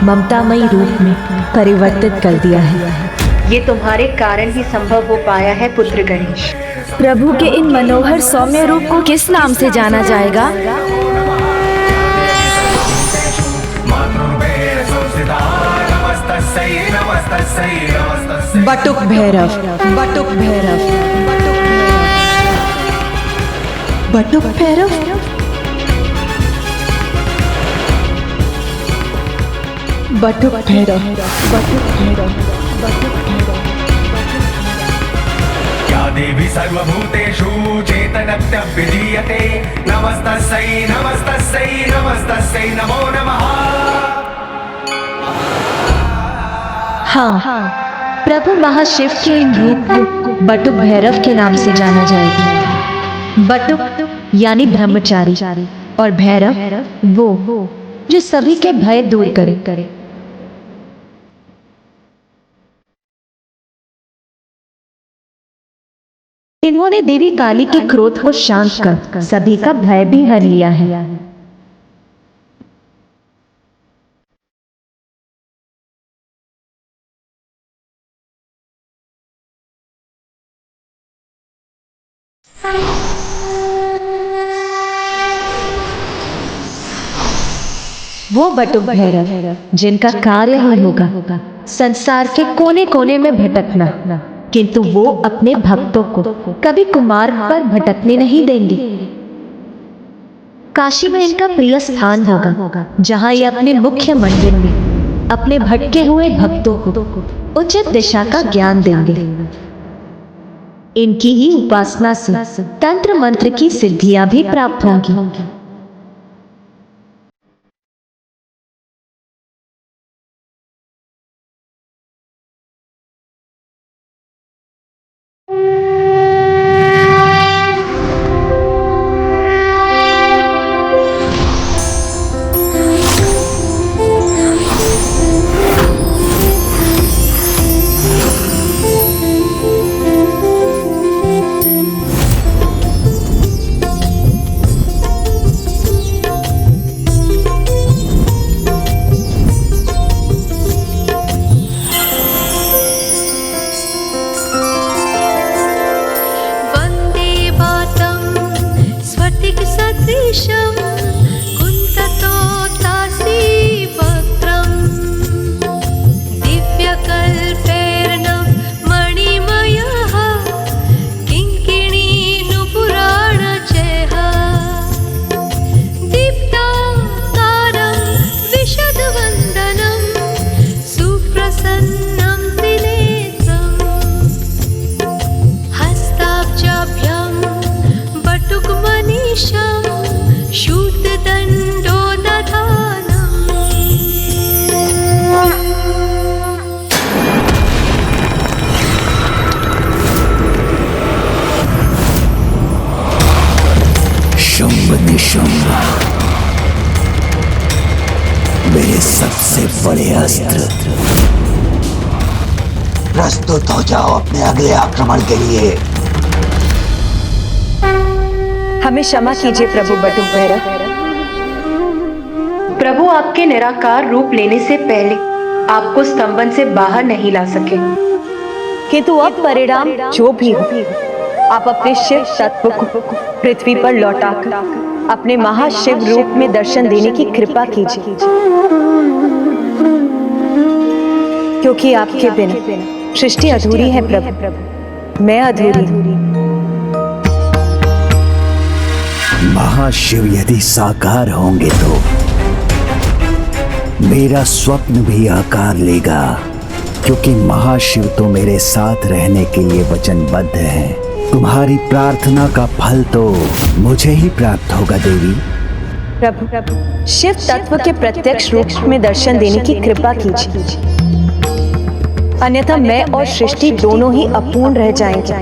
ममतामयी रूप में परिवर्तित कर दिया है। ये तुम्हारे कारण ही संभव हो पाया है पुत्र गणेश। प्रभु के इन मनोहर सौम्य रूप को किस नाम से जाना जाएगा? बटुक भैरव, बटुक भैरव, बटुक भैरव, बटुक भैरव, बटुक भैरव, बटुक भैरव। या देवी सर्वभूतेषु चेतनत्य विधीयते, नमस्तस्यै नमस्तस्यै नमस्तस्यै नमो नमः। हाँ, प्रभु महाशिव के इन रूप को बटुक भैरव के नाम से जाना जाएगा। बटुक यानी ब्रह्मचारी और भैरव वो जो सभी के भय दूर करे। इन्होंने देवी काली के क्रोध को शांत कर सभी का भय भी हर लिया है। वो बटुक भैरव जिनका कार्य ही होगा संसार के कोने कोने में भटकना, किंतु वो अपने भक्तों को कभी कुमार्ग पर भटकने नहीं देंगे। काशी में इनका प्रिय स्थान होगा, जहाँ ये अपने मुख्य मंदिर में अपने भटके हुए भक्तों को उचित दिशा का ज्ञान देंगे। इनकी ही उपासना से तंत्र मंत्र की सिद्धियां भी प्राप्त होंगी। मनीषं कुन्ततो तासी वक्त्रं दिव्यकल्पेर्णं मणिमयः किङ्किणीनुपुराणचेह दीप्ताकारं विशदवन्दनं सुप्रसन्नं त्रिनेत्रम् हस्ताब्जाभ्यां बटुकमनीषं शूद्रदण्डो शुंभ निशुंभ मेरे सबसे बड़े अस्त्र। प्रस्तुत हो जाओ अपने अगले आक्रमण के लिए। हमें क्षमा कीजिए प्रभु बटुक भैरव। प्रभु आपके निराकार रूप लेने से पहले आपको स्तंभन से बाहर नहीं ला सके, किंतु अब परिणाम जो भी हो, आप अपने शिव तत्व को पृथ्वी पर लौटाकर अपने महाशिव रूप में दर्शन देने की कृपा कीजिए, क्योंकि आपके बिना सृष्टि अधूरी है प्रभु, मैं अधूरी हूँ। महाशिव यदि साकार होंगे तो मेरा स्वप्न भी आकार लेगा, क्योंकि महाशिव तो मेरे साथ रहने के लिए वचनबद्ध हैं। तुम्हारी प्रार्थना का फल तो मुझे ही प्राप्त होगा देवी। प्रभु शिव तत्व के प्रत्यक्ष रूप में दर्शन देने की कृपा कीजिए, अन्यथा मैं और सृष्टि दोनों ही अपूर्ण रह जाएंगे।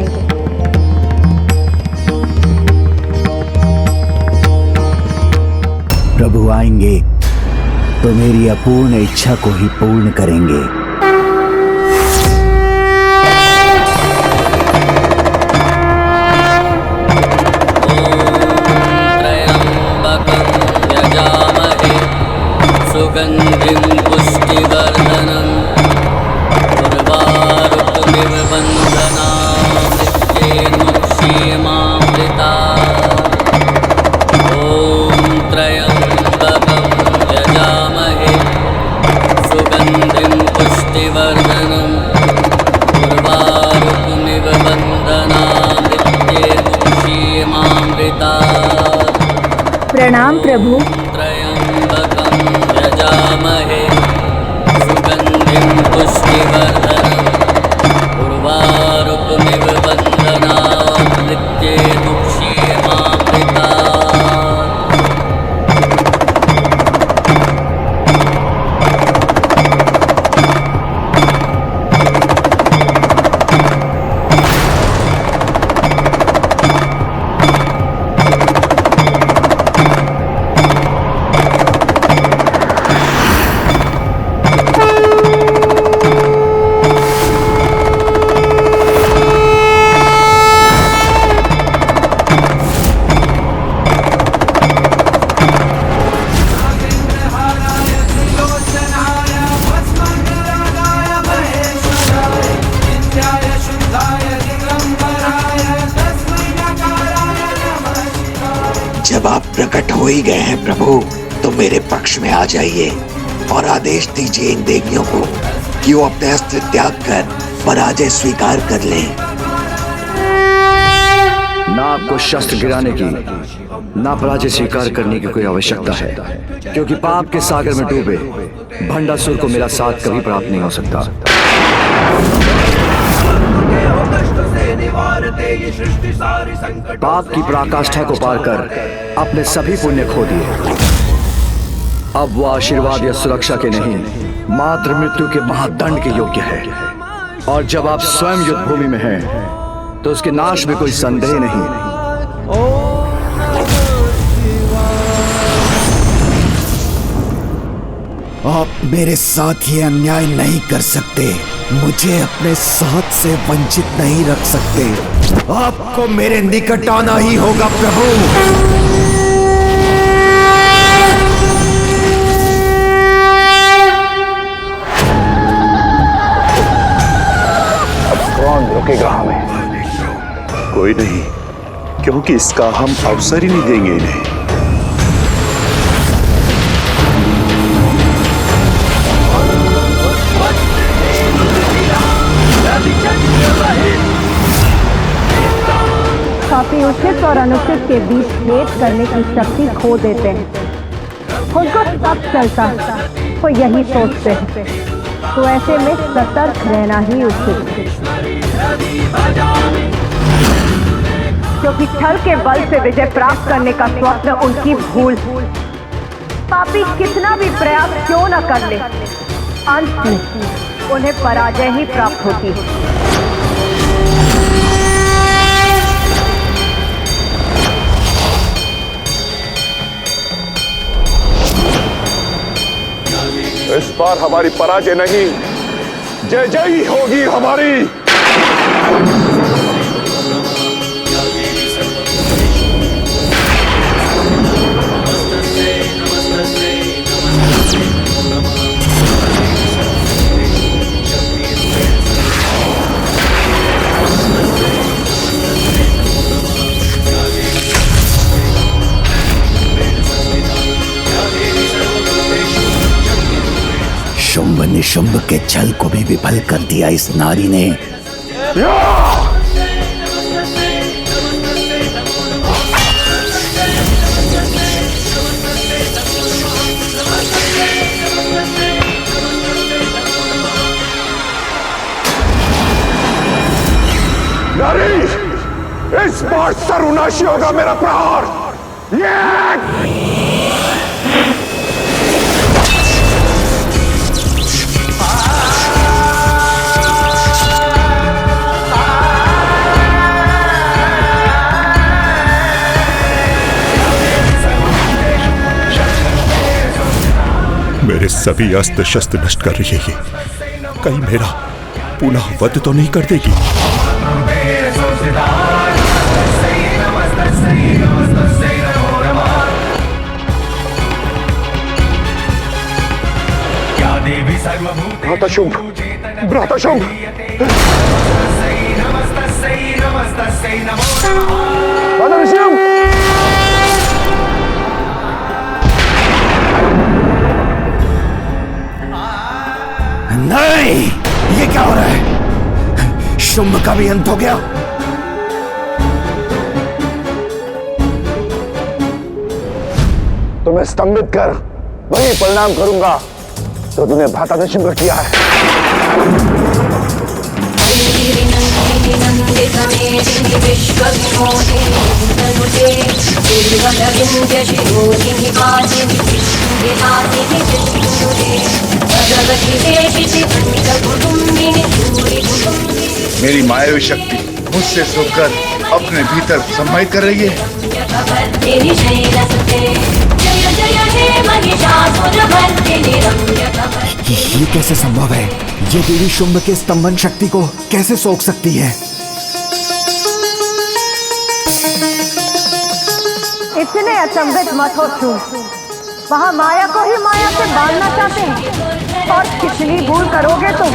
प्रभु आएंगे तो मेरी अपूर्ण इच्छा को ही पूर्ण करेंगे। सुगन्धिं पुष्टिवर्धनम् उर्वारुकमिव बन्धनामृत्येन्मुक्षीयमामृता ॐ त्र्यम्बकं यजामहे सुगन्धिं पुष्टिवर्धनम् उर्वारुकमिव बन्धनामृत्येन्मुक्षीयमामृता। प्रणाम प्रभु। यजामहे सुगन्धिं पुष्टिवर्धनम् उर्वारुकमिव बन्धनामृत्येन्मुक्षीयमामृता। जब आप प्रकट हो ही गए हैं प्रभु, तो मेरे पक्ष में आ जाइए और आदेश दीजिए इन देवियों को कि वो अपने अस्त्र त्याग कर पराजय स्वीकार कर लें। ना आपको शस्त्र गिराने की, ना पराजय स्वीकार करने की कोई आवश्यकता है, क्योंकि पाप के सागर में डूबे भंडासुर को मेरा साथ कभी प्राप्त नहीं हो सकता। पाप की पराकाष्ठा को पार कर अपने सभी पुण्य खो दिए। अब वो आशीर्वाद या सुरक्षा के नहीं, मात्र मृत्यु के महादंड के योग्य है। और जब आप स्वयं युद्ध भूमि में हैं, तो उसके नाश में कोई संदेह नहीं। आप मेरे साथ ये अन्याय नहीं कर सकते, मुझे अपने साथ से वंचित नहीं रख सकते। आपको मेरे निकट आना ही होगा प्रभु। अब कौन रोकेगा हमें? कोई नहीं, क्योंकि इसका हम अवसर ही नहीं देंगे इन्हें। पापी उचित और अनुचित के बीच भेद करने की शक्ति खो देते हैं। उनको सब चलता है, वो यही सोचते हैं, तो ऐसे में सतर्क रहना ही उचित है, क्योंकि छल के बल से विजय प्राप्त करने का स्वप्न उनकी भूल। पापी कितना भी प्रयास क्यों न कर ले, अंत में उन्हें पराजय ही प्राप्त होती है। इस बार हमारी पराजय नहीं, जय जय ही होगी हमारी। शुंभ निशुंभ के छल को भी विफल कर दिया इस नारी ने। नारी, इस बार सर्वनाशी होगा मेरा प्रहार। मेरे सभी अस्त्र शस्त्र नष्ट कर रही है, कहीं मेरा पुनः वध तो नहीं कर देगी। भ्राताशुंभ, भ्राताशुंभ, नहीं, ये क्या हो रहा है? शुंभ का भी अंत हो गया। तुम्हें स्तंभित कर वही परिणाम करूंगा जो तूने भ्राताशुंभ किया है। मेरी मायावी शक्ति मुझसे सोकर अपने भीतर सम्मानित कर रही है। ये कैसे संभव है? ये देवी शुंभ के स्तंभन शक्ति को कैसे सोख सकती है? इतने अचंभित मत हो शुंभ, वहाँ माया को ही माया से बांधना चाहते हैं, और कितनी भूल करोगे तुम।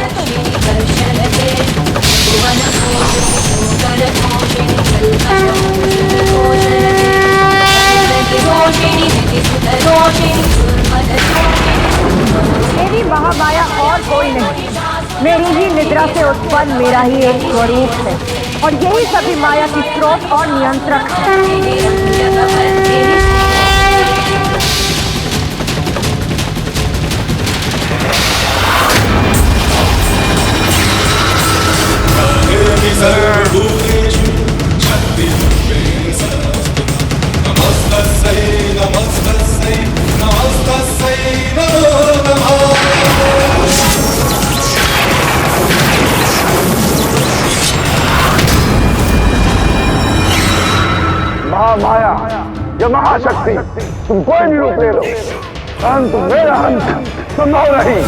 मेरी महामाया और कोई नहीं, मेरी ही निद्रा से उत्पन्न मेरा ही एक स्वरूप है, और यही सभी माया की स्रोत और नियंत्रक है। महामाया या महाशक्ति, तुम कोई भी रूप ले लो, अंत मेरा अंत संभव नहीं।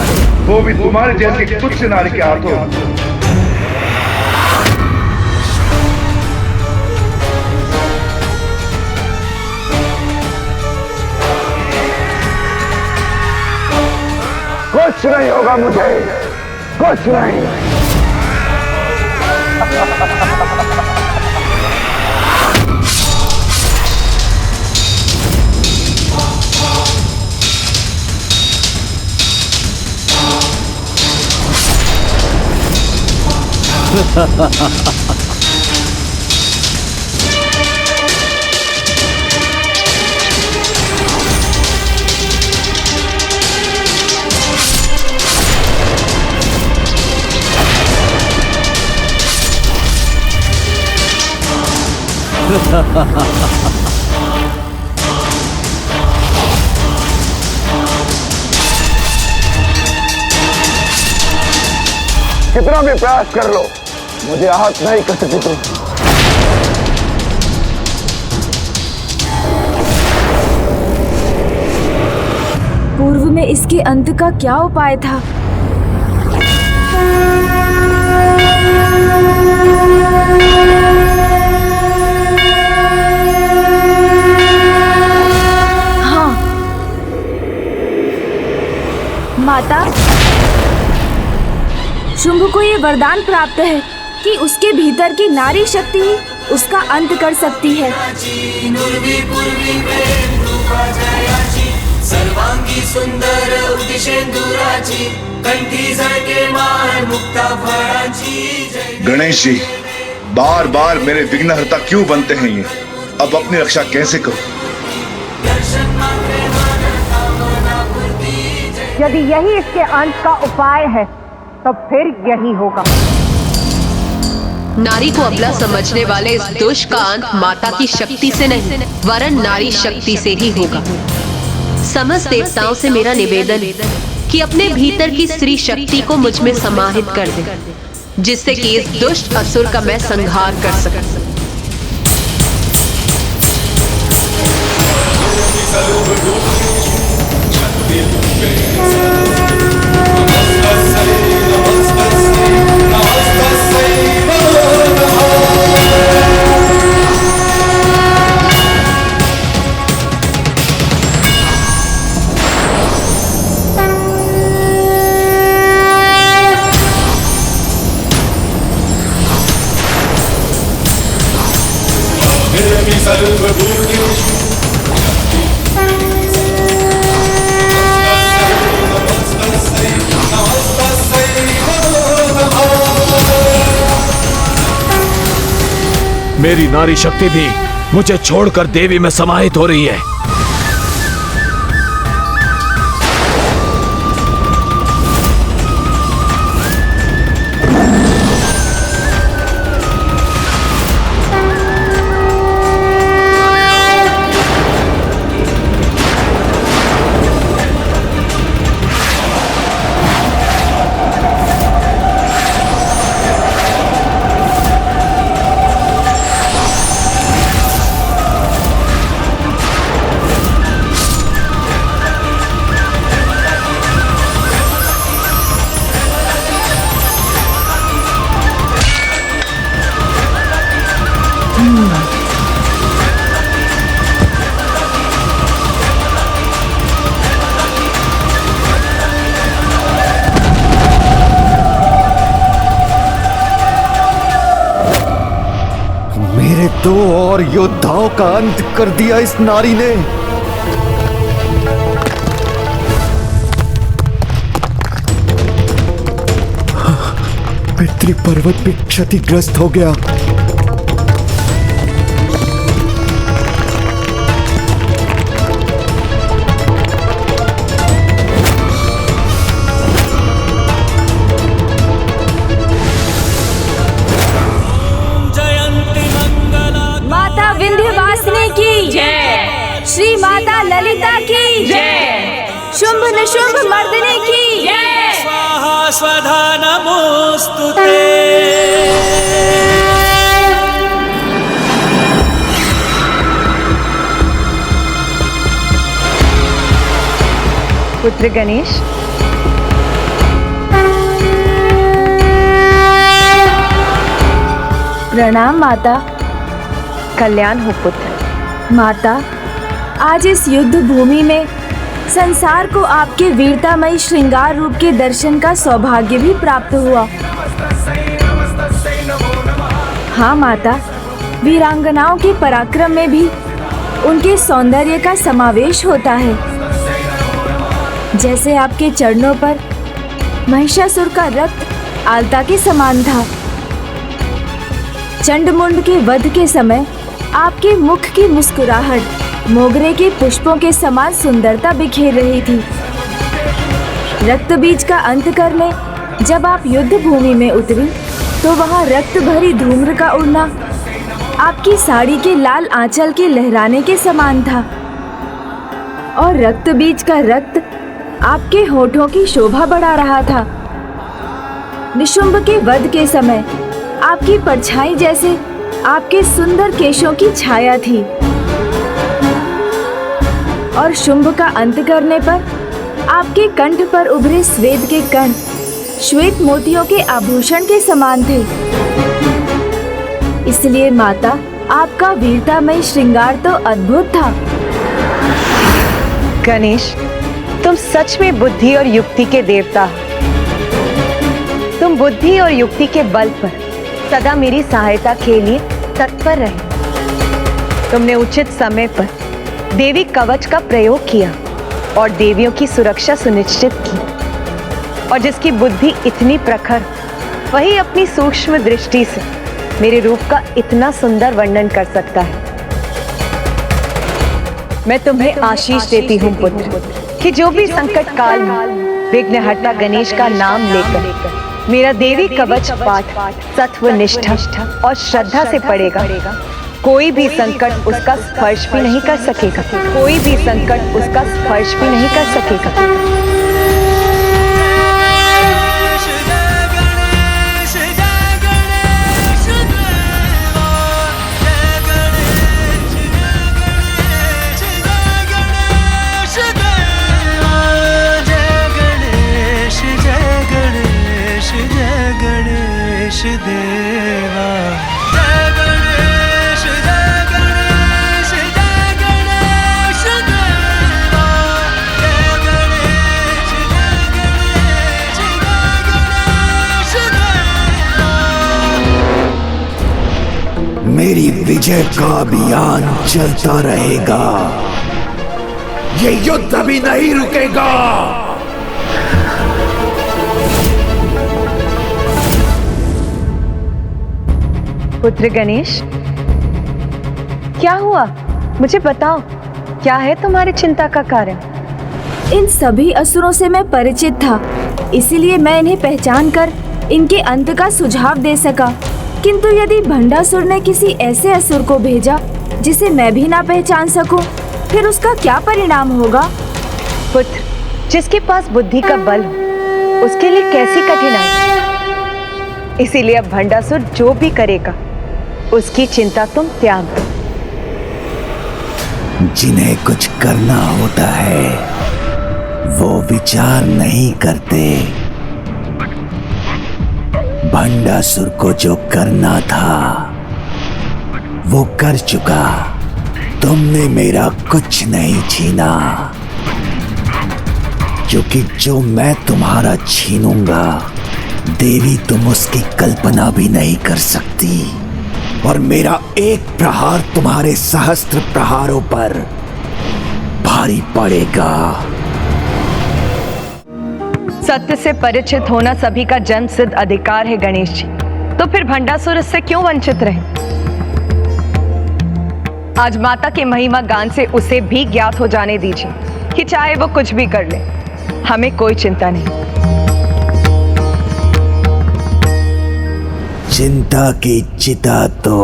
वो भी तुम्हारे जैसे तुच्छ नारी के हाथों। कुछ नहीं होगा मुझे, कुछ नहीं। कितना भी प्रयास कर लो, मुझे आहत नहीं कर सकती तुम। पूर्व में इसके अंत का क्या उपाय था? हाँ, माता, शुंभ को ये वरदान प्राप्त है कि उसके भीतर की नारी शक्ति ही उसका अंत कर सकती है। सर्वांगी सुंदर उदिशेंदुराची कंठी झळके माळ मुक्ता फळाची। गणेश जी, बार बार मेरे विघ्नहर्ता क्यों बनते हैं ये? अब अपनी रक्षा कैसे करूं? यदि यही इसके अंत का उपाय है तो फिर यही होगा। नारी को अबला समझने वाले इस दुष्ट का अंत माता की शक्ति से नहीं, वरन नारी शक्ति से ही होगा। समस्त देवताओं से मेरा निवेदन कि अपने भीतर की स्त्री शक्ति को मुझ में समाहित कर दे, जिससे कि इस दुष्ट असुर का मैं संहार कर सकूं। मेरी नारी शक्ति भी मुझे छोड़कर देवी में समाहित हो रही है। मेरे 2 और योद्धाओं का अंत कर दिया इस नारी ने। पितृ पर्वत भी क्षतिग्रस्त हो गया। माता विंध्यवासिनी की जय, श्री माता ललिता की जय, शुंभ निशुंभ मर्दिनी की जय। स्वाहा स्वधा नमोस्तुते। पुत्र गणेश, प्रणाम माता। कल्याण हो पुत्र। माता, आज इस युद्ध भूमि में संसार को आपके वीरतामयी श्रृंगार रूप के दर्शन का सौभाग्य भी प्राप्त हुआ। हाँ माता, वीरांगनाओं के पराक्रम में भी उनके सौंदर्य का समावेश होता है। जैसे आपके चरणों पर महिषासुर का रक्त आलता के समान था। चंडमुंड के वध के समय आपके मुख की मुस्कुराहट मोगरे के पुष्पों के समान सुंदरता बिखेर रही थी। रक्त बीज का अंत करने जब आप युद्ध भूमि में उतरी तो वहां रक्त भरी धूम्र का उड़ना आपकी साड़ी के लाल आंचल के लहराने के समान था और रक्त बीज का रक्त आपके होठों की शोभा बढ़ा रहा था। निशुंभ के वध के समय आपकी परछाई जैसे आपके सुंदर केशों की छाया थी और शुंभ का अंत करने पर आपके कंठ पर उभरे श्वेत के कण श्वेत मोतियों के आभूषण के समान थे। इसलिए माता, आपका वीरतामय श्रृंगार तो अद्भुत था। गणेश, तुम सच में बुद्धि और युक्ति के देवता हो। तुम बुद्धि और युक्ति के बल पर सदा मेरी सहायता के लिए तत्पर रहे। तुमने उचित समय पर देवी कवच का प्रयोग किया और देवियों की सुरक्षा सुनिश्चित की। और जिसकी बुद्धि इतनी प्रखर, वही अपनी सूक्ष्म दृष्टि से मेरे रूप का इतना सुंदर वर्णन कर सकता है। मैं तुम्हें आशीष देती हूँ पुत्र, कि जो भी संकट काल में विघ्नहर्ता गणेश का नाम लेकर मेरा देवी कवच पाठ सत्व निष्ठा और श्रद्धा से पढ़ेगा, कोई भी संकट उसका स्पर्श भी नहीं कर सकेगा। कोई भी संकट उसका स्पर्श भी नहीं कर सकेगा। मेरी विजय का अभियान चलता रहेगा। ये युद्ध अभी नहीं रुकेगा। पुत्र गणेश, क्या हुआ? मुझे बताओ, क्या है तुम्हारी चिंता का कारण? इन सभी असुरों से मैं परिचित था, इसीलिए मैं इन्हें पहचान कर इनके अंत का सुझाव दे सका। किंतु यदि भंडासुर ने किसी ऐसे असुर को भेजा जिसे मैं भी ना पहचान सकूं, फिर उसका क्या परिणाम होगा? पुत्र, जिसके पास बुद्धि का बल हो, उसके लिए कैसी कठिनाई। इसीलिए अब भंडासुर जो भी करेगा, उसकी चिंता तुम त्याग दो। जिन्हें कुछ करना होता है, वो विचार नहीं करते। भंडासुर को जो करना था, वो कर चुका। तुमने मेरा कुछ नहीं छीना, क्योंकि जो मैं तुम्हारा छीनूंगा, देवी तुम उसकी कल्पना भी नहीं कर सकती। और मेरा एक प्रहार तुम्हारे सहस्त्र प्रहारों पर भारी पड़ेगा। सत्य से परिचित होना सभी का जन्म सिद्ध अधिकार है गणेश जी, तो फिर भंडासुर इससे क्यों वंचित रहे? आज माता के महिमा गान से उसे भी ज्ञात हो जाने दीजिए कि चाहे वो कुछ भी कर ले, हमें कोई चिंता नहीं। चिंता की चिता तो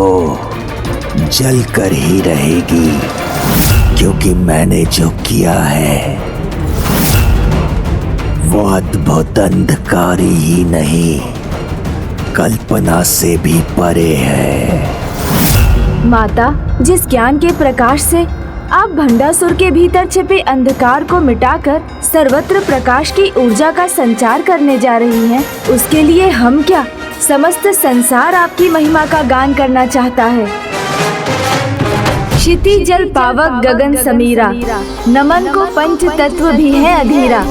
जल कर ही रहेगी, क्योंकि मैंने जो किया है वो अद्भुत अंधकारी ही नहीं, कल्पना से भी परे है। माता, जिस ज्ञान के प्रकाश से आप भंडासुर के भीतर छिपे अंधकार को मिटाकर सर्वत्र प्रकाश की ऊर्जा का संचार करने जा रही हैं, उसके लिए हम क्या, समस्त संसार आपकी महिमा का गान करना चाहता है। क्षिति जल पावक गगन समीरा, नमन को पंच तत्व भी है अधीरा।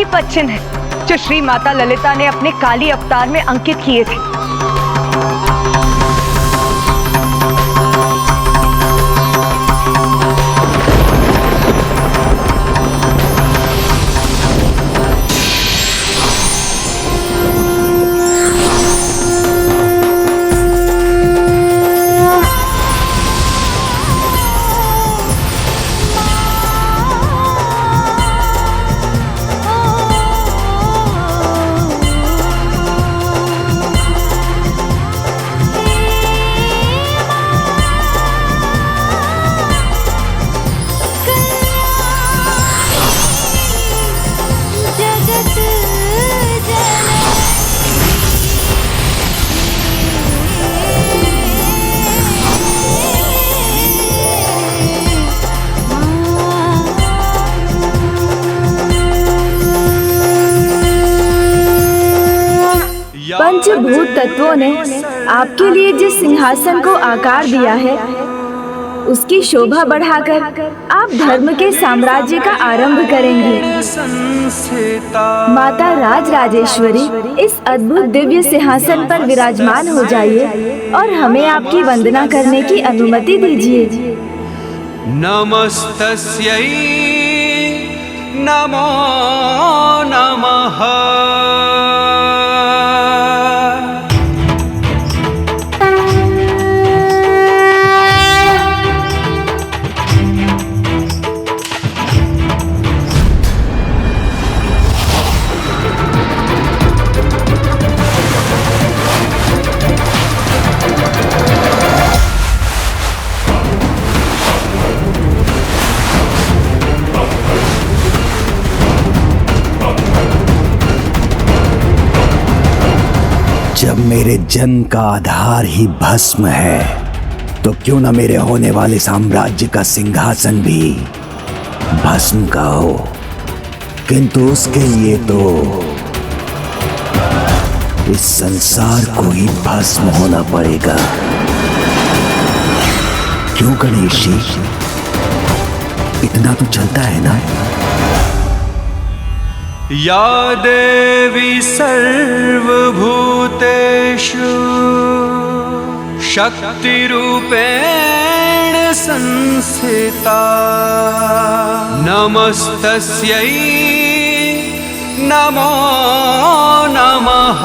पद चिन्ह है जो श्री माता ललिता ने अपने काली अवतार में अंकित किए थे। पंचभूत तत्वों ने आपके लिए जिस सिंहासन को आकार दिया है, उसकी शोभा बढ़ाकर आप धर्म के साम्राज्य का आरंभ करेंगी। माता राज राजेश्वरी इस अद्भुत दिव्य सिंहासन पर विराजमान हो जाइए और हमें आपकी वंदना करने की अनुमति दीजिए। नमस्तस्यै नमो नमः। जब मेरे जन्म का आधार ही भस्म है, तो क्यों न मेरे होने वाले साम्राज्य का सिंहासन भी भस्म का हो। किंतु उसके लिए तो इस संसार को ही भस्म होना पड़ेगा। क्यों गणेश जी, इतना तो चलता है ना? या देवी सर्वभूतेषु शक्तिरूपेण संस्थिता, नमस्तस्यै नमो नमः।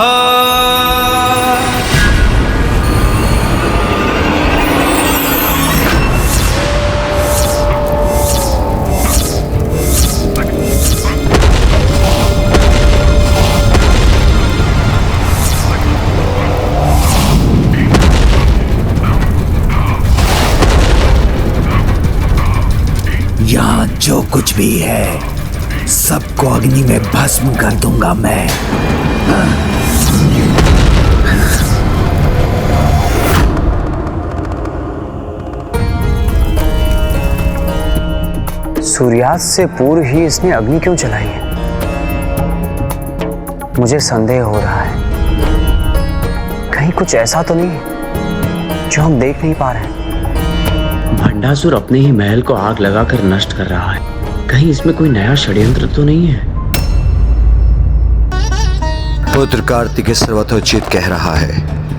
यहाँ जो कुछ भी है सबको अग्नि में भस्म कर दूंगा मैं। सूर्यास्त से पूर्व ही इसने अग्नि क्यों जलाई है? मुझे संदेह हो रहा है, कहीं कुछ ऐसा तो नहीं है जो हम देख नहीं पा रहे हैं। भंडासुर अपने ही महल को आग लगाकर नष्ट कर रहा है, कहीं इसमें कोई नया षड्यंत्र तो नहीं है? पुत्र कार्तिकेय सर्वतोचित कह रहा है,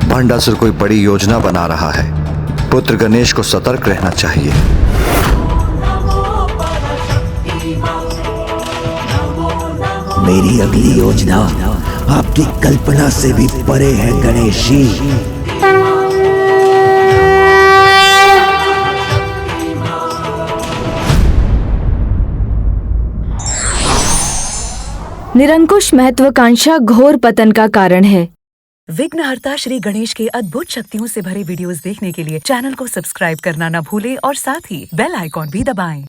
भंडासुर कोई बड़ी योजना बना रहा है। पुत्र गणेश को सतर्क रहना चाहिए। मेरी अगली योजना आपकी कल्पना से भी परे है गणेश जी। निरंकुश महत्वाकांक्षा घोर पतन का कारण है। विघ्नहर्ता श्री गणेश के अद्भुत शक्तियों से भरे वीडियोस देखने के लिए चैनल को सब्सक्राइब करना न भूलें और साथ ही बेल आइकॉन भी दबाएं।